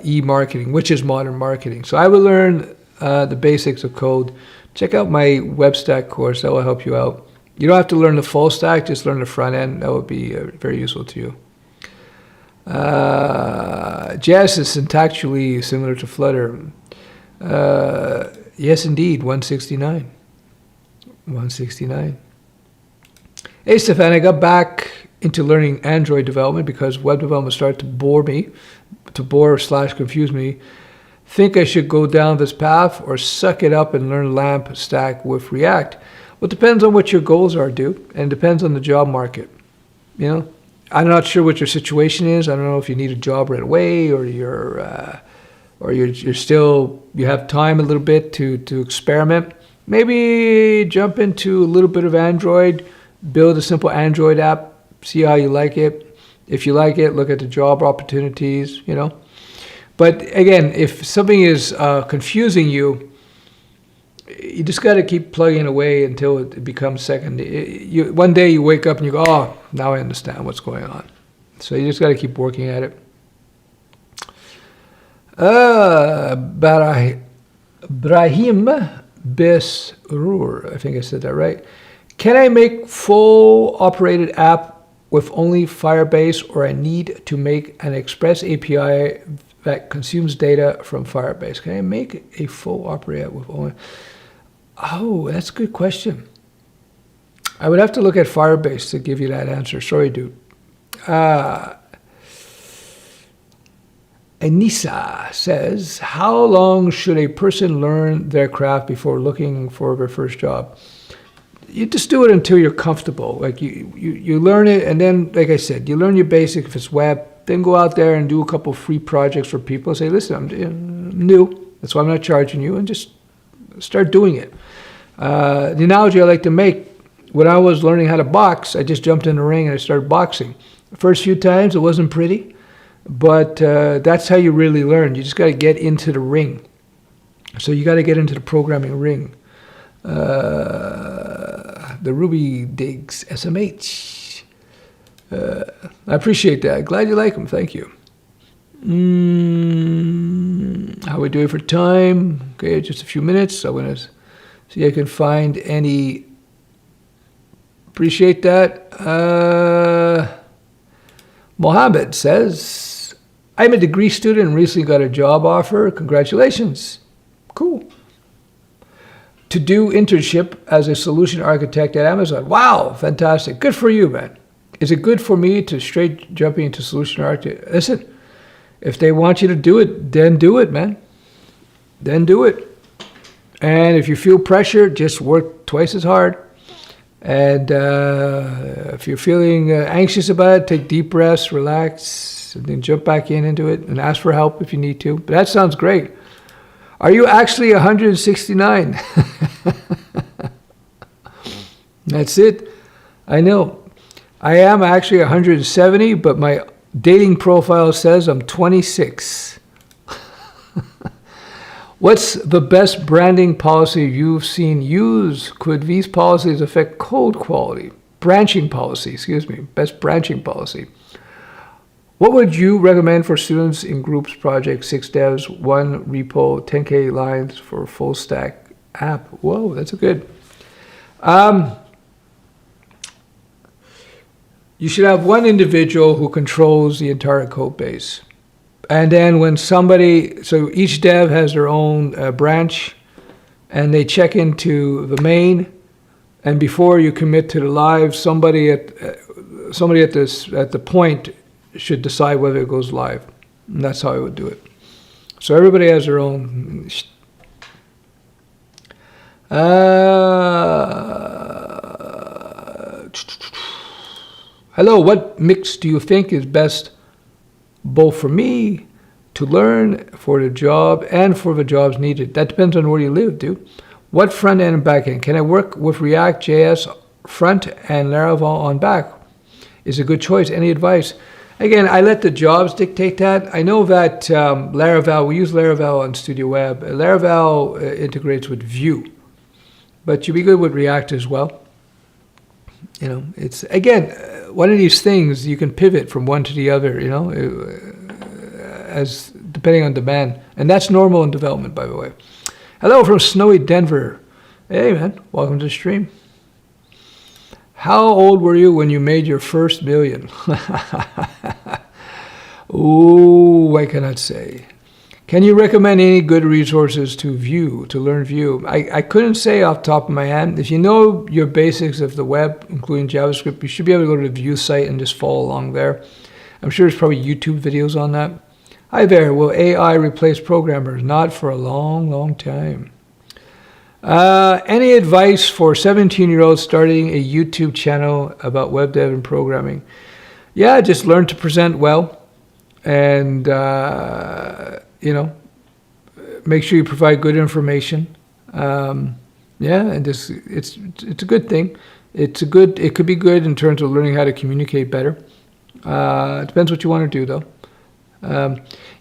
e-marketing, which is modern marketing. So I will learn the basics of code. Check out my web stack course. That will help you out. You don't have to learn the full stack, just learn the front end. That would be very useful to you. JS is syntactically similar to Flutter. Yes, indeed, 169. 169. Hey, Stefan, I got back into learning Android development because web development started to bore/confuse me. Think I should go down this path or suck it up and learn LAMP stack with React? Well, it depends on what your goals are, dude, and it depends on the job market. I'm not sure what your situation is. I don't know if you need a job right away, or you have time a little bit to experiment. Maybe jump into a little bit of Android, build a simple Android app, see how you like it. If you like it, look at the job opportunities. But again, if something is confusing you, you just got to keep plugging away until it becomes second. One day you wake up and you go, oh, now I understand what's going on. So you just got to keep working at it. Brahim Besrur, I think I said that right. Can I make full operated app with only Firebase, or I need to make an Express API that consumes data from Firebase? Can I make a full operated app with only... Oh, that's a good question. I would have to look at Firebase to give you that answer. Sorry, dude. Anissa says, how long should a person learn their craft before looking for their first job? You just do it until you're comfortable. Like you learn it, and then, like I said, you learn your basic if it's web, then go out there and do a couple free projects for people and say, listen, I'm new, that's why I'm not charging you, and just start doing it. The analogy I like to make, when I was learning how to box, I just jumped in the ring and I started boxing. The first few times it wasn't pretty, but that's how you really learn. You just got to get into the ring. So you got to get into the programming ring. The Ruby Digs SMH. I appreciate that. Glad you like them. Thank you. How we doing for time? Okay, just a few minutes. I'm going to see if I can find any. Appreciate that. Mohammed says, I'm a degree student and recently got a job offer. Congratulations. Cool. To do internship as a solution architect at Amazon. Wow, fantastic. Good for you, man. Is it good for me to straight jumping into solution architect? Listen, if they want you to do it, then do it, man. Then do it. And if you feel pressure, just work twice as hard. And if you're feeling anxious about it, take deep breaths, relax, and then jump back into it and ask for help if you need to. But that sounds great. Are you actually 169? That's it. I know. I am actually 170, but my dating profile says I'm 26. What's the best branding policy you've seen used? Could these policies affect code quality? Branching policy, excuse me. Best branching policy. What would you recommend for students in groups project, 6 devs, 1 repo, 10K lines for a full stack app? Whoa, that's a good. You should have one individual who controls the entire code base. And then when somebody, so each dev has their own branch, and they check into the main, and before you commit to the live, somebody at the point should decide whether it goes live. And that's how I would do it. So everybody has their own. Hello, what mix do you think is best both for me to learn, for the job, and for the jobs needed? That depends on where you live, dude. What front end and back end? Can I work with React, JS front and Laravel on back? Is a good choice. Any advice? Again, I let the jobs dictate that. I know that Laravel, we use Laravel on Studioweb. Laravel integrates with Vue. but you'll be good with React as well. You know, it's, again, one of these things you can pivot from one to the other, you know, as depending on demand. And that's normal in development, by the way. Hello from snowy Denver. Hey, man, welcome to the stream. How old were you when you made your first million? Ooh, I cannot say. Can you recommend any good resources to learn Vue? I couldn't say off the top of my head. If you know your basics of the web, including JavaScript, you should be able to go to the Vue site and just follow along there. I'm sure there's probably YouTube videos on that. Hi there, will AI replace programmers? Not for a long, long time. Any advice for 17-year-olds starting a YouTube channel about web dev and programming? Yeah, just learn to present well. And, you know, make sure you provide good information. Yeah, and just, it's a good thing. It could be good in terms of learning how to communicate better. It depends what you want to do, though.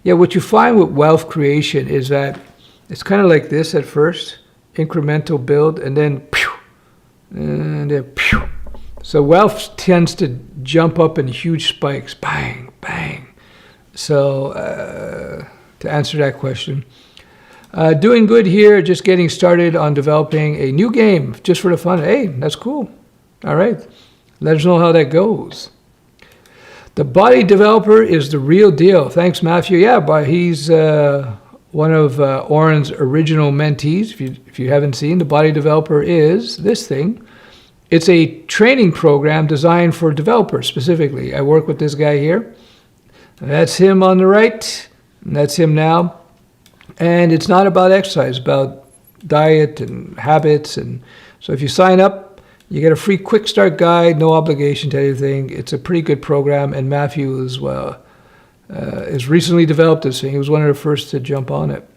Yeah, what you find with wealth creation is that it's kind of like this at first, incremental build, and then pew, and then pew. So wealth tends to jump up in huge spikes, bang, bang. So to answer that question, doing good here, just getting started on developing a new game just for the fun. Hey, that's cool. All right, let us know how that goes. The body developer is the real deal. Thanks, Matthew. Yeah, but he's one of Oren's original mentees. If you haven't seen, the body developer is this thing. It's a training program designed for developers specifically. I work with this guy here. That's him on the right, and that's him now. And it's not about exercise, it's about diet and habits. And so if you sign up, you get a free quick start guide, no obligation to anything. It's a pretty good program, and Matthew as well has recently developed this thing. He was one of the first to jump on it.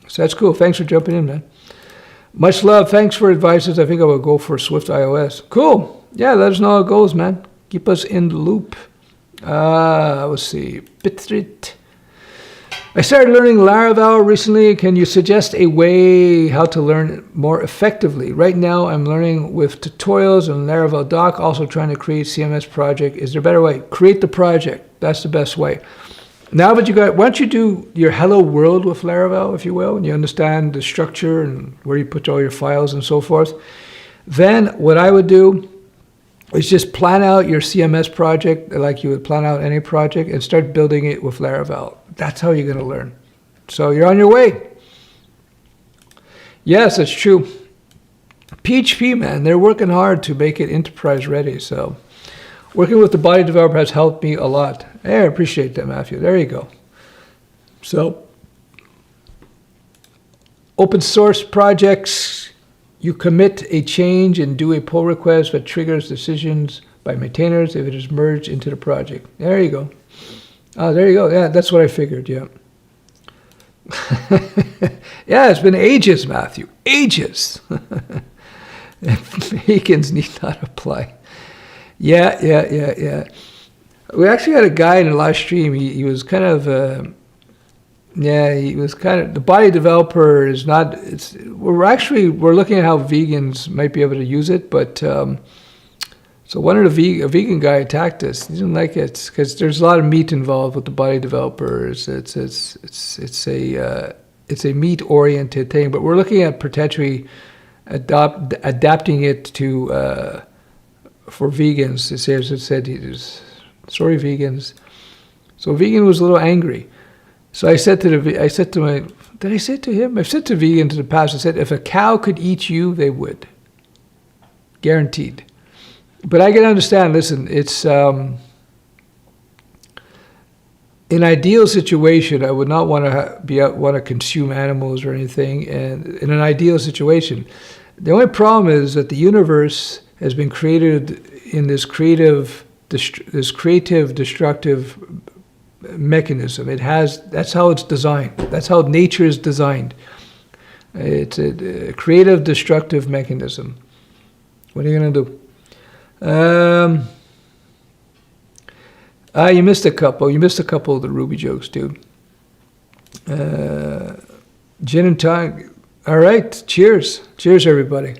So that's cool. Thanks for jumping in, man. Much love. Thanks for advices. I think I will go for Swift iOS. Cool. Yeah, let us know how it goes, man. Keep us in the loop. Let's see. Bitstreet. I started learning Laravel recently. Can you suggest a way how to learn it more effectively? Right now, I'm learning with tutorials and Laravel doc, also trying to create CMS project. Is there a better way? Create the project. That's the best way. Now that once you do your hello world with Laravel, if you will, and you understand the structure and where you put all your files and so forth, then what I would do is just plan out your CMS project like you would plan out any project and start building it with Laravel. That's how you're going to learn. So you're on your way. Yes, that's true. PHP, man, they're working hard to make it enterprise ready. So working with the body developer has helped me a lot. Hey, I appreciate that, Matthew. There you go. So open source projects, you commit a change and do a pull request that triggers decisions by maintainers if it is merged into the project. There you go. Oh, there you go. Yeah, that's what I figured, yeah. Yeah, it's been ages, Matthew. Ages. Vegans need not apply. Yeah. We actually had a guy in the live stream. He was kind of, the body developer is not, we're looking at how vegans might be able to use it, but, so one of a vegan guy attacked us. He didn't like it because there's a lot of meat involved with the body developers. It's a meat-oriented thing, but we're looking at potentially adapting it to for vegans. As it said, sorry, vegans. So vegan was a little angry. So I said to him? I've said to vegans in the past. I said, if a cow could eat you, they would, guaranteed. But I can understand, listen, it's in an ideal situation, I would not want to consume animals or anything. And in an ideal situation, the only problem is that the universe has been created in this creative, destructive mechanism. That's how it's designed. That's how nature is designed. It's a creative, destructive mechanism. What are you going to do? You missed a couple. You missed a couple of the Ruby jokes, dude. Gin and tonic. All right. Cheers. Cheers, everybody.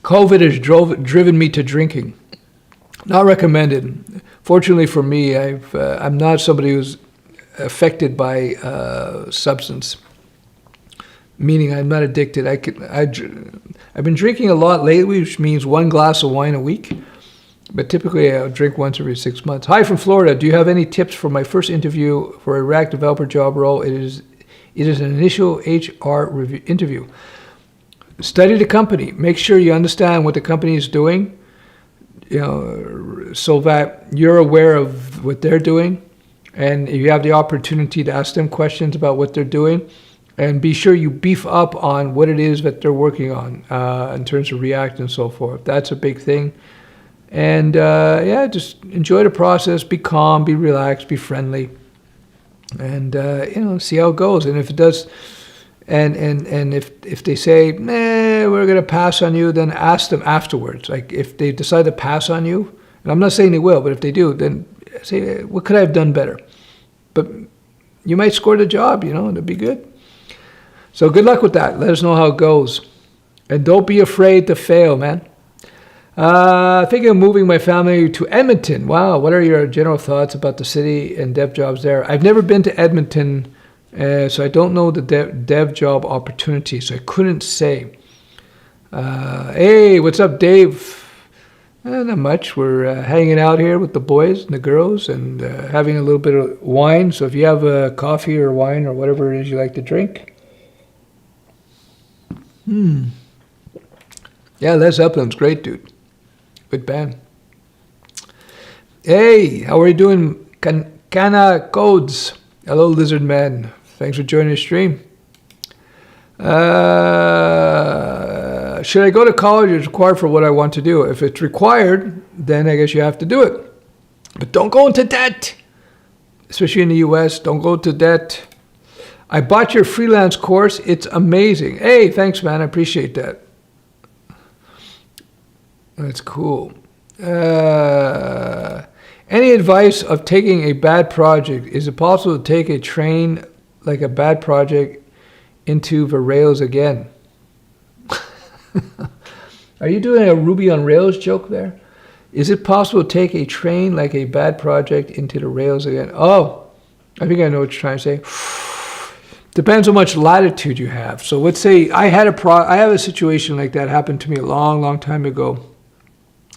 COVID has driven me to drinking. Not recommended. Fortunately for me, I'm not somebody who's affected by substance. Meaning I'm not addicted. I've been drinking a lot lately, which means 1 glass of wine a week. But typically I'll drink once every 6 months. Hi from Florida. Do you have any tips for my first interview for a React developer job role? It is an initial HR interview. Study the company. Make sure you understand what the company is doing, so that you're aware of what they're doing, and you have the opportunity to ask them questions about what they're doing, and be sure you beef up on what it is that they're working on in terms of React and so forth. That's a big thing. And just enjoy the process. Be calm, be relaxed, be friendly, and see how it goes. And if it does. And if they say, nah, we're going to pass on you, then ask them afterwards. Like if they decide to pass on you, and I'm not saying they will, but if they do, then say, what could I have done better? But you might score the job, and it'd be good. So good luck with that. Let us know how it goes. And don't be afraid to fail, man. Thinking of moving my family to Edmonton. Wow, what are your general thoughts about the city and dev jobs there? I've never been to Edmonton. So I don't know the dev job opportunity, so I couldn't say. Hey, what's up, Dave? Not much. We're hanging out here with the boys and the girls and having a little bit of wine. So if you have a coffee or wine or whatever it is you like to drink. Yeah, Led Zeppelin's great, dude. Good band. Hey, how are you doing? Kana Codes. Hello, Lizard Man. Thanks for joining the stream. Should I go to college? It's required for what I want to do. If it's required, then I guess you have to do it. But don't go into debt. Especially in the US, don't go into debt. I bought your freelance course. It's amazing. Hey, thanks, man. I appreciate that. That's cool. Any advice of taking a bad project? Is it possible to take a train like a bad project into the Rails again? Are you doing a Ruby on Rails joke there? Is it possible to take a train like a bad project into the Rails again? Oh, I think I know what you're trying to say. Depends how much latitude you have. So let's say I have a situation like that happen to me a long, long time ago.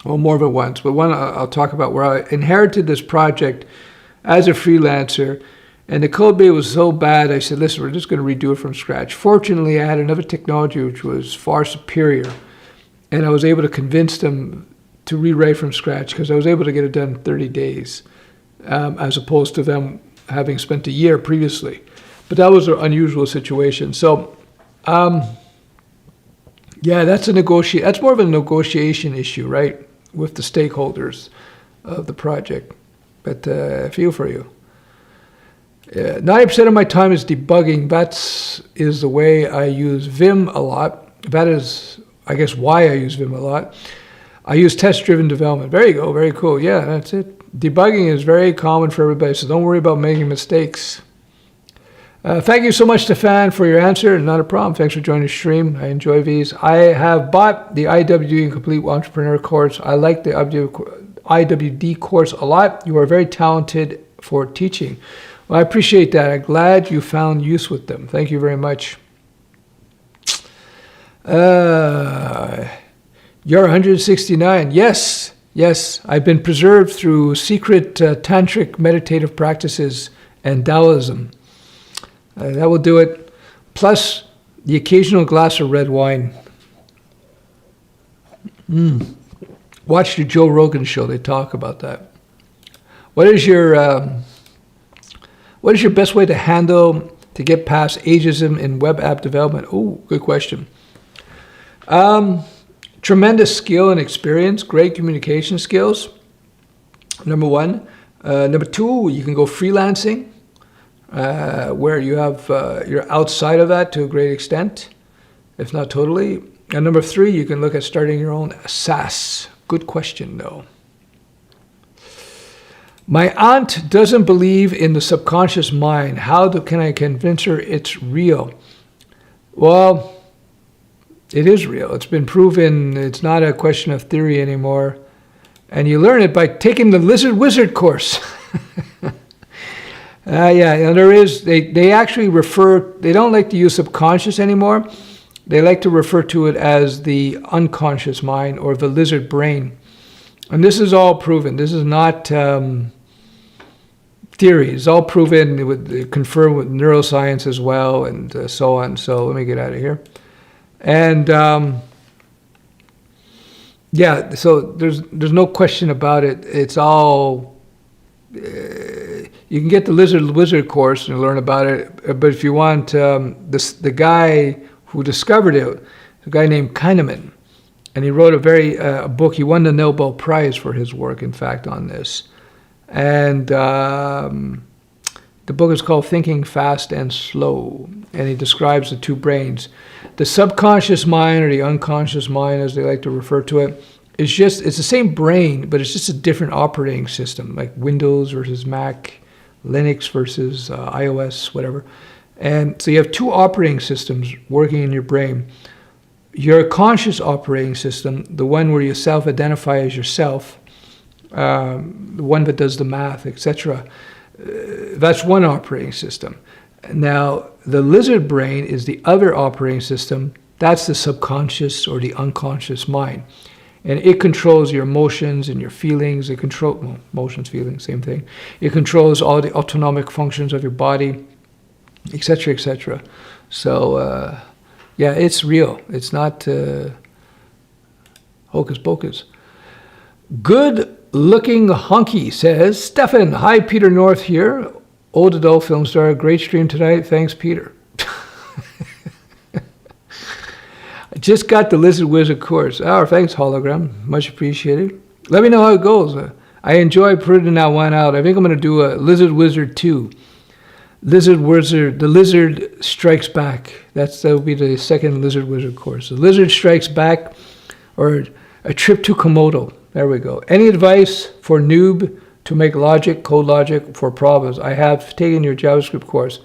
Well, more than once, but one I'll talk about where I inherited this project as a freelancer, and the code base was so bad, I said, listen, we're just going to redo it from scratch. Fortunately, I had another technology which was far superior, and I was able to convince them to rewrite from scratch because I was able to get it done in 30 days, as opposed to them having spent a year previously. But that was an unusual situation. So, yeah, that's more of a negotiation issue, right, with the stakeholders of the project. But I feel for you. 90% of my time is debugging. That is the way I use Vim a lot. That is, I guess, why I use Vim a lot. I use test-driven development. There you go. Very cool. Yeah, that's it. Debugging is very common for everybody, so don't worry about making mistakes. Thank you so much, Stefan, for your answer. Not a problem. Thanks for joining the stream. I enjoy these. I have bought the IWD Complete Entrepreneur course. I like the IWD course a lot. You are very talented for teaching. Well, I appreciate that. I'm glad you found use with them. Thank you very much. You're 169. Yes. I've been preserved through secret tantric meditative practices and Taoism. That will do it. Plus the occasional glass of red wine. Watch the Joe Rogan show. They talk about that. What is your best way to get past ageism in web app development? Oh, good question. Tremendous skill and experience, great communication skills. Number one. Number two, you can go freelancing. Where you have you're outside of that to a great extent, if not totally. And number three, you can look at starting your own SaaS. Good question, though. My aunt doesn't believe in the subconscious mind. How can I convince her it's real? Well, It is real. It's been proven. It's not a question of theory anymore. And you learn it by taking the Lizard Wizard course. Yeah, and there is, they actually refer, they don't like to use subconscious anymore. They like to refer to it as the unconscious mind or the lizard brain. And this is all proven. This is not theory. It's all proven, confirmed with neuroscience as well, and so on. So let me get out of here. And yeah, so there's no question about it. It's all, you can get the Lizard Wizard course and learn about it. But if you want, the guy who discovered it, a guy named Kahneman, and he wrote a book. He won the Nobel Prize for his work, in fact, on this. And the book is called Thinking Fast and Slow, and he describes the two brains. The subconscious mind, or the unconscious mind, as they like to refer to it, it's the same brain, but it's just a different operating system, like Windows versus Mac, Linux versus iOS, whatever. And so you have two operating systems working in your brain. Your conscious operating system, the one where you self-identify as yourself, the one that does the math, etc., that's one operating system. Now, the lizard brain is the other operating system. That's the subconscious or the unconscious mind. And it controls your emotions and your feelings. Emotions, feelings, same thing. It controls all the autonomic functions of your body, etc., etc. So, yeah, it's real. It's not hocus pocus. Good looking honky says, Stefan, hi, Peter North here. Old adult film star. Great stream tonight. Thanks, Peter. I just got the Lizard Wizard course. Oh, thanks, Hologram. Much appreciated. Let me know how it goes. I enjoy putting that one out. I think I'm going to do a Lizard Wizard 2. Lizard Wizard, the Lizard Strikes Back. That'll be the second Lizard Wizard course. The Lizard Strikes Back, or a trip to Komodo. There we go. Any advice for noob to make logic, code logic for problems? I have taken your JavaScript course.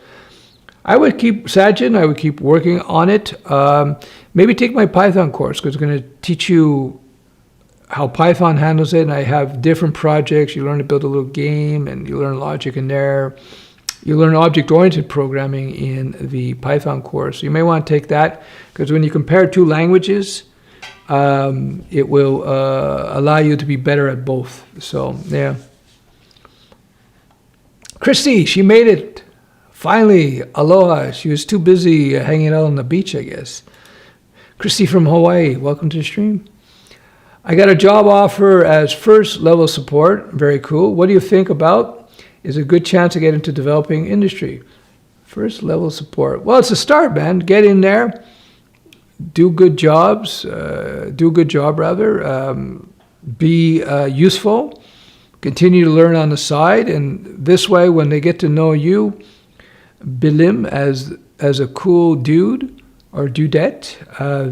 I would keep working on it. Maybe take my Python course, because it's going to teach you how Python handles it. And I have different projects. You learn to build a little game, and you learn logic in there. You learn object-oriented programming in the Python course. You may want to take that, because when you compare two languages, it will allow you to be better at both. So, yeah. Christy, she made it. Finally, aloha. She was too busy hanging out on the beach, I guess. Christy from Hawaii, welcome to the stream. I got a job offer as first level support. Very cool. What do you think about? Is a good chance to get into developing industry. First level support. Well, it's a start, man. Get in there. Do good jobs. Do a good job, rather. Be useful. Continue to learn on the side. And this way, when they get to know you, Bilim, as a cool dude or dudette,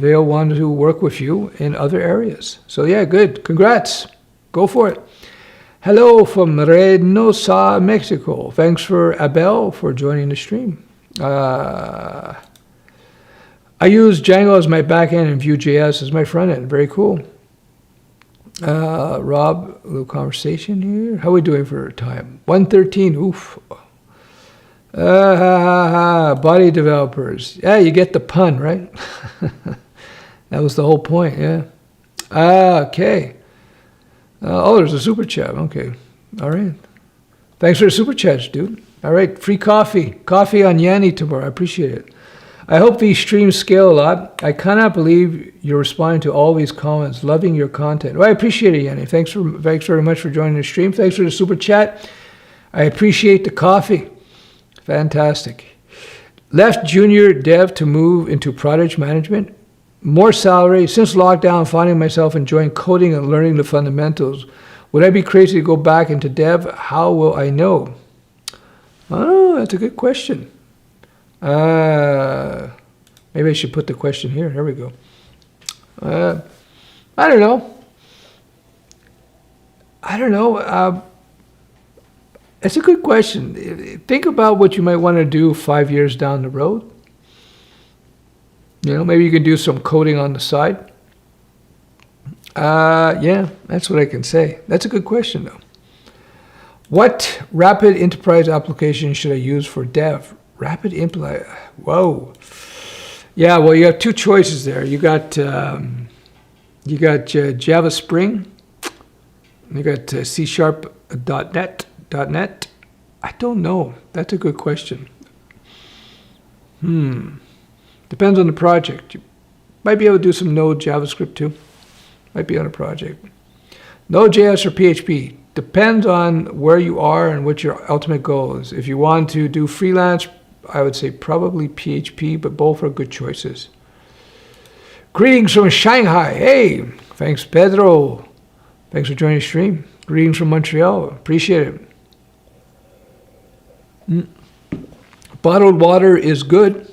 they'll want to work with you in other areas. So yeah, good. Congrats. Go for it. Hello from Reynosa, Mexico. Thanks for Abel for joining the stream. I use Django as my backend and Vue.js as my front end. Very cool. Rob, a little conversation here. How are we doing for time? 1:13. Oof. Body developers. Yeah, you get the pun, right? That was the whole point, yeah. Okay. Oh, there's a super chat. Okay. All right. Thanks for the super chats, dude. All right. Free coffee. Coffee on Yanni tomorrow. I appreciate it. I hope these streams scale a lot. I cannot believe you're responding to all these comments. Loving your content. Well, I appreciate it, Yanni. Thanks very much for joining the stream. Thanks for the super chat. I appreciate the coffee. Fantastic. Left junior dev to move into product management. More salary. Since lockdown, finding myself enjoying coding and learning the fundamentals. Would I be crazy to go back into dev? How will I know? Oh, that's a good question. Maybe I should put the question here. There we go. I don't know. It's a good question. Think about what you might want to do 5 years down the road. Maybe you can do some coding on the side. Yeah, that's what I can say. That's a good question, though. What rapid enterprise application should I use for dev? Rapid implement. Whoa. Yeah, well, you have two choices there. You got Java Spring. You got C#.net. I don't know. That's a good question. Depends on the project. You might be able to do some Node JavaScript too. Might be on a project. Node.js or PHP. Depends on where you are and what your ultimate goal is. If you want to do freelance, I would say probably PHP, but both are good choices. Greetings from Shanghai. Hey, thanks, Pedro. Thanks for joining the stream. Greetings from Montreal. Appreciate it. Bottled water is good.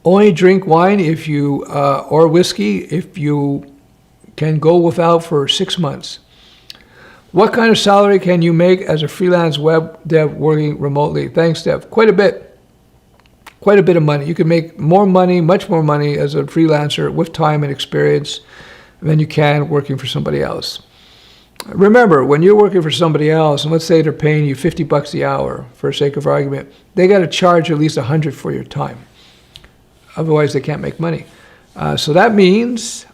Only drink wine if you, or whiskey if you can go without for 6 months. What kind of salary can you make as a freelance web dev working remotely? Thanks, Stef. Quite a bit. Quite a bit of money. You can make more money, much more money as a freelancer with time and experience than you can working for somebody else. Remember, when you're working for somebody else, and let's say they're paying you $50 the hour, for sake of argument, they got to charge at least $100 for your time. Otherwise, they can't make money. So that means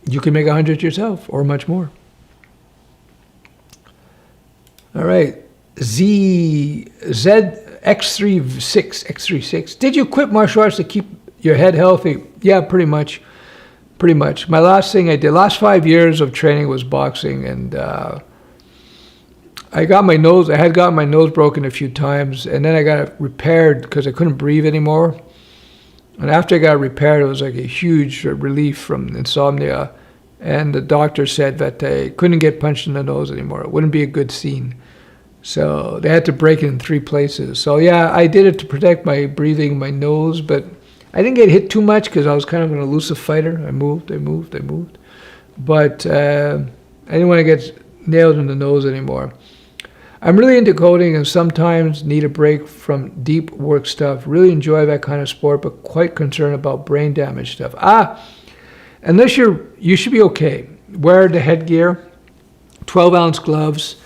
you can make $100 yourself or much more. All right. X36. Did you quit martial arts to keep your head healthy? Yeah, pretty much. Pretty much. My last thing I did, last 5 years of training was boxing, and I had gotten my nose broken a few times, and then I got it repaired because I couldn't breathe anymore. And after I got it repaired, it was like a huge relief from insomnia. And the doctor said that I couldn't get punched in the nose anymore. It wouldn't be a good scene. So they had to break it in 3 places. So yeah, I did it to protect my breathing, my nose, but I didn't get hit too much because I was kind of an elusive fighter. I moved. But I didn't want to get nailed in the nose anymore. I'm really into coding and sometimes need a break from deep work stuff. Really enjoy that kind of sport, but quite concerned about brain damage stuff. Unless you should be okay. Wear the headgear, 12-ounce gloves,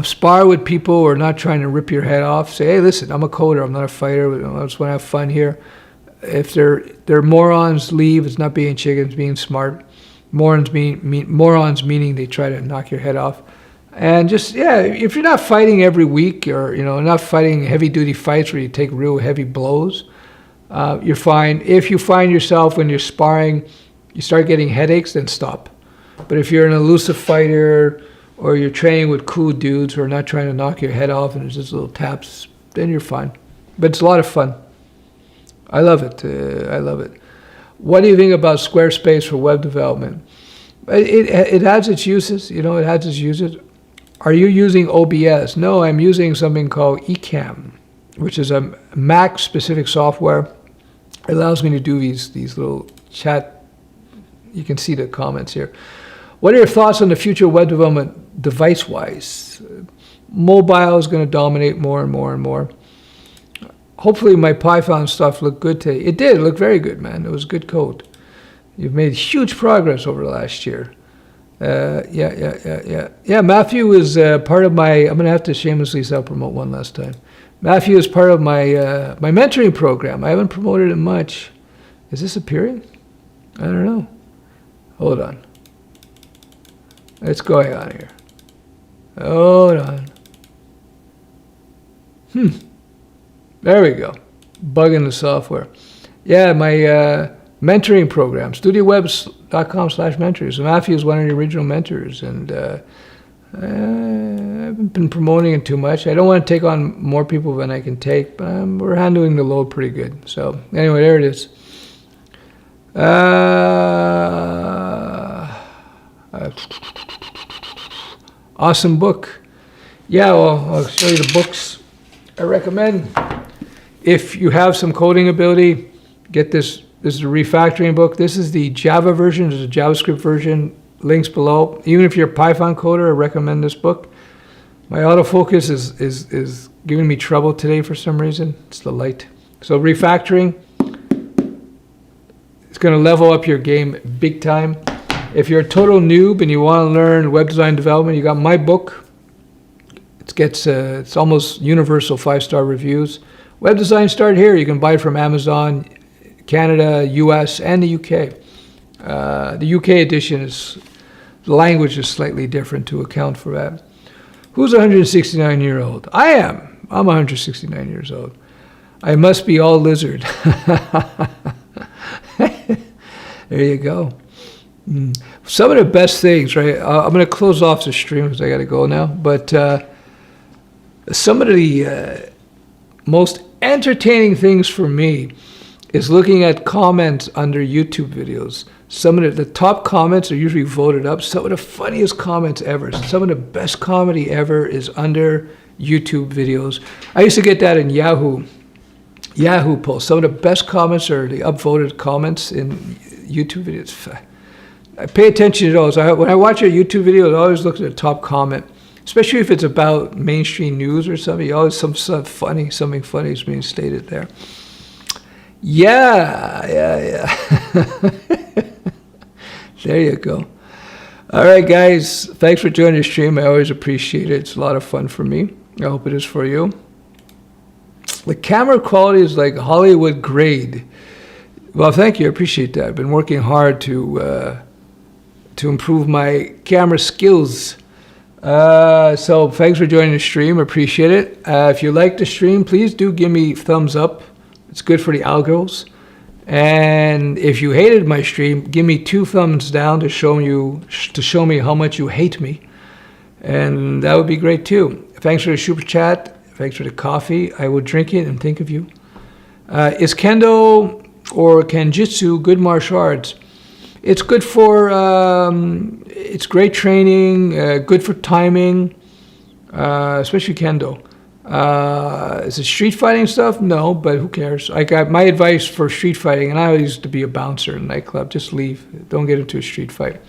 spar with people who are not trying to rip your head off. Say, hey, listen, I'm a coder. I'm not a fighter. I just want to have fun here. If they're morons, leave. It's not being chickens, being smart. Morons meaning they try to knock your head off. And just, yeah, if you're not fighting every week or, not fighting heavy-duty fights where you take real heavy blows, you're fine. If you find yourself when you're sparring, you start getting headaches, then stop. But if you're an elusive fighter or you're training with cool dudes who are not trying to knock your head off and it's just little taps, then you're fine. But it's a lot of fun. I love it. What do you think about Squarespace for web development? It has its uses. It has its uses. Are you using OBS? No, I'm using something called Ecamm, which is a Mac-specific software. It allows me to do these little chat. You can see the comments here. What are your thoughts on the future web development device-wise? Mobile is going to dominate more and more and more. Hopefully my Python stuff looked good today. It did. It looked very good, man. It was good code. You've made huge progress over the last year. Yeah, Matthew is part of my, I'm going to have to shamelessly self-promote one last time. Matthew is part of my my mentoring program. I haven't promoted it much. Is this appearing? I don't know. Hold on. What's going on here? Hold on. There we go. Bug in the software. Yeah, my mentoring program, studioweb.com/mentors. So Matthew is one of the original mentors, and I haven't been promoting it too much. I don't want to take on more people than I can take, but we're handling the load pretty good. So anyway, there it is. Awesome book. Yeah, well, I'll show you the books I recommend. If you have some coding ability, get this. This is a refactoring book. This is the Java version. There's a JavaScript version. Links below. Even if you're a Python coder, I recommend this book. My autofocus is giving me trouble today for some reason. It's the light. So refactoring, it's going to level up your game big time. If you're a total noob and you want to learn web design development, you got my book. It's almost universal 5-star reviews. Web design start here. You can buy it from Amazon, Canada, US, and the UK. The UK edition the language is slightly different to account for that. Who's a 169-year-old? I am. I'm 169 years old. I must be all lizard. There you go. Some of the best things, right? I'm going to close off the stream because I got to go now. But some of the most entertaining things for me is looking at comments under YouTube videos. Some of the top comments are usually voted up. Some of the funniest comments ever. Some of the best comedy ever is under YouTube videos. I used to get that in Yahoo posts. Some of the best comments are the upvoted comments in YouTube videos. I pay attention to those. When I watch a YouTube video, I always look at the top comment, especially if it's about mainstream news or something. Always something funny is being stated there. Yeah. There you go. All right, guys. Thanks for joining the stream. I always appreciate it. It's a lot of fun for me. I hope it is for you. The camera quality is like Hollywood grade. Well, thank you. I appreciate that. I've been working hard to improve my camera skills. So thanks for joining the stream. Appreciate it. If you like the stream, please do give me thumbs up. It's good for the algos. And if you hated my stream, give me 2 thumbs down to show me how much you hate me. And that would be great too. Thanks for the super chat. Thanks for the coffee. I will drink it and think of you. Is Kendo or Kenjutsu good martial arts? It's good for, it's great training, good for timing, especially Kendo. Is it street fighting stuff? No, but who cares? I got my advice for street fighting, and I used to be a bouncer in a nightclub. Just leave. Don't get into a street fight.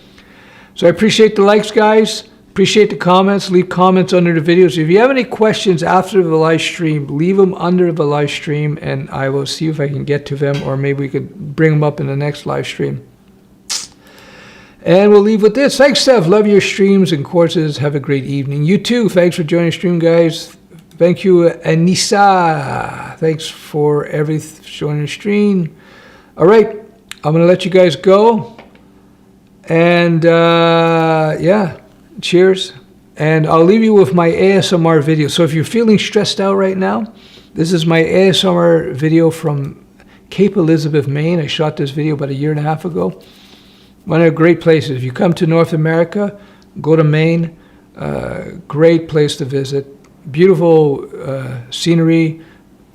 So I appreciate the likes, guys. Appreciate the comments. Leave comments under the videos. If you have any questions after the live stream, leave them under the live stream, and I will see if I can get to them, or maybe we could bring them up in the next live stream. And we'll leave with this. Thanks, Stef. Love your streams and courses. Have a great evening. You too. Thanks for joining the stream, guys. Thank you, Anissa. Thanks for joining the stream. All right. I'm going to let you guys go. And, yeah. Cheers. And I'll leave you with my ASMR video. So if you're feeling stressed out right now, this is my ASMR video from Cape Elizabeth, Maine. I shot this video about 1.5 years ago. One of the great places. If you come to North America, go to Maine. Great place to visit. Beautiful scenery,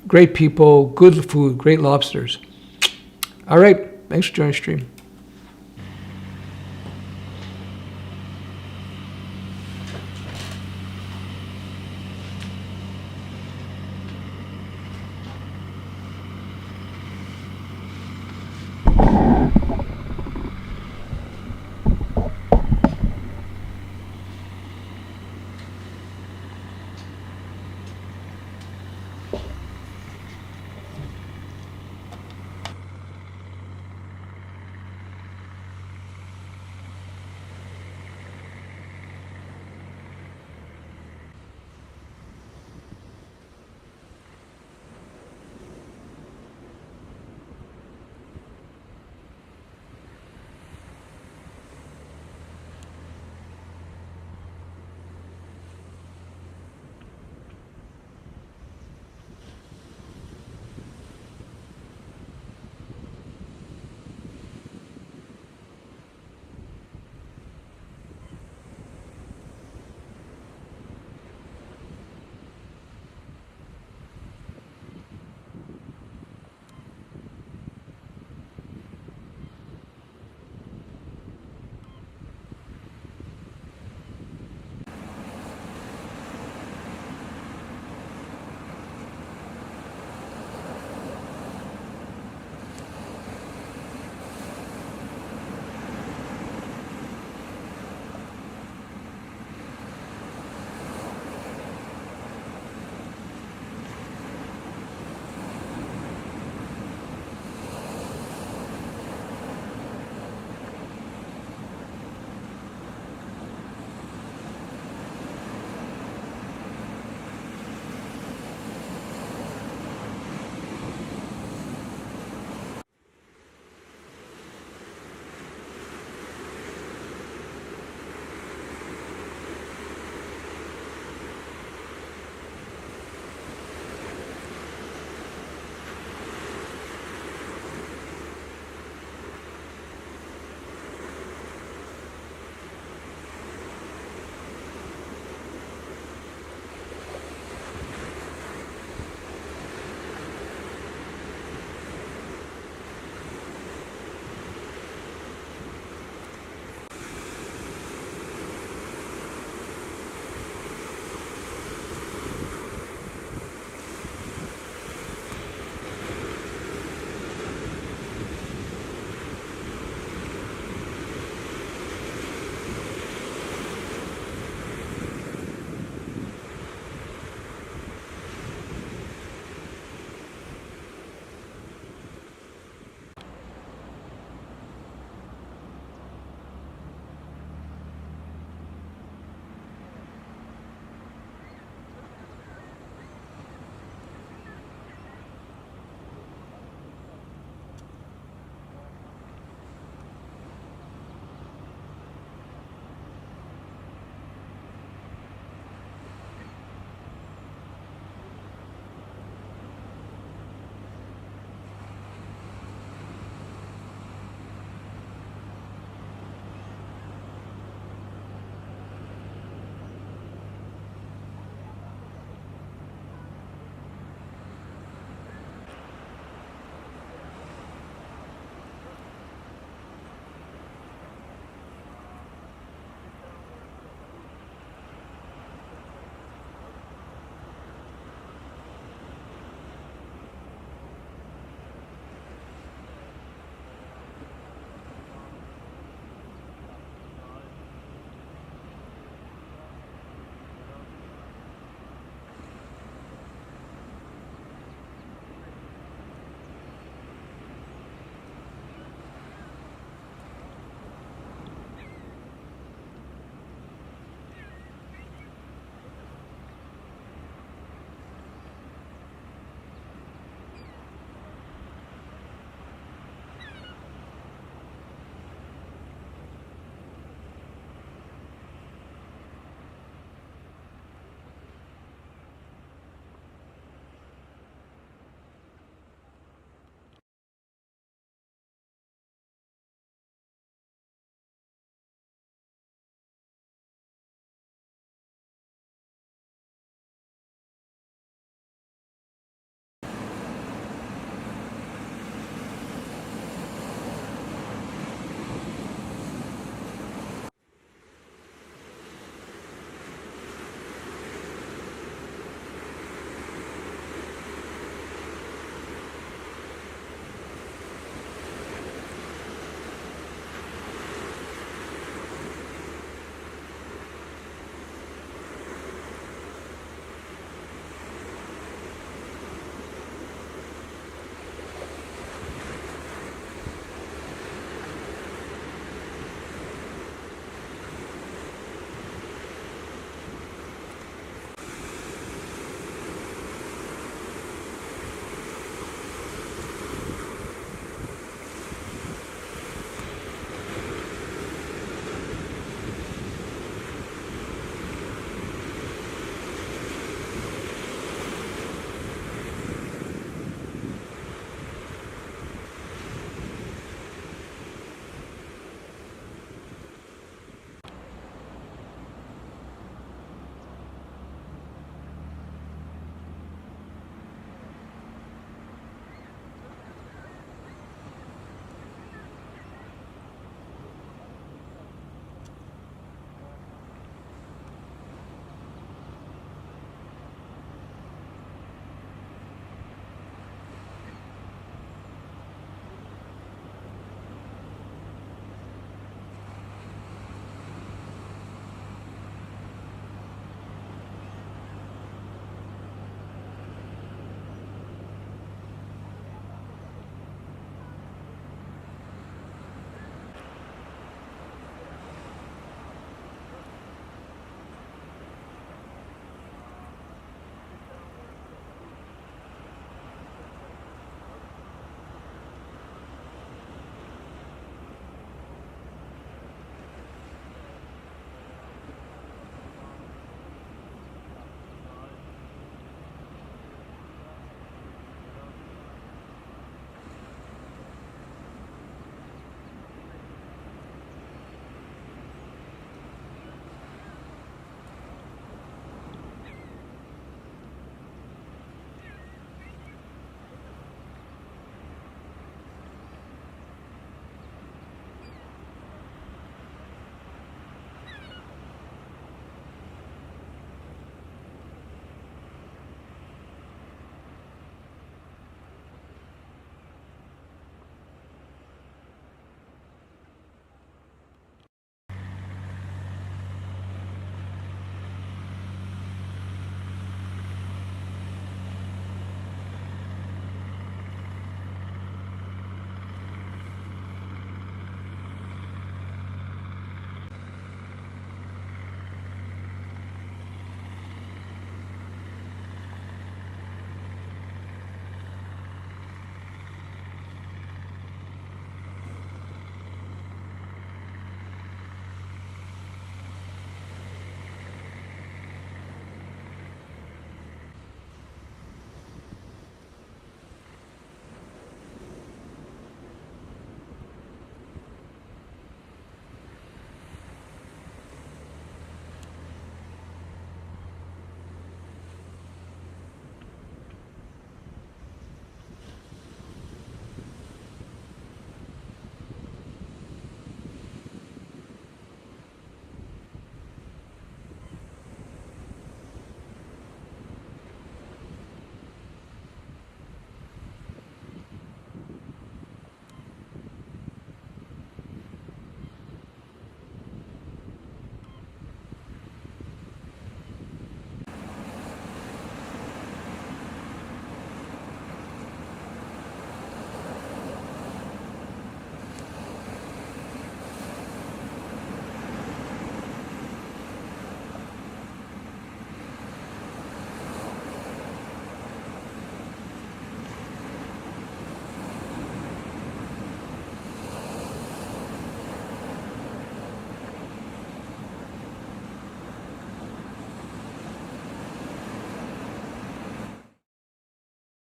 great people, good food, great lobsters. All right. Thanks for joining the stream.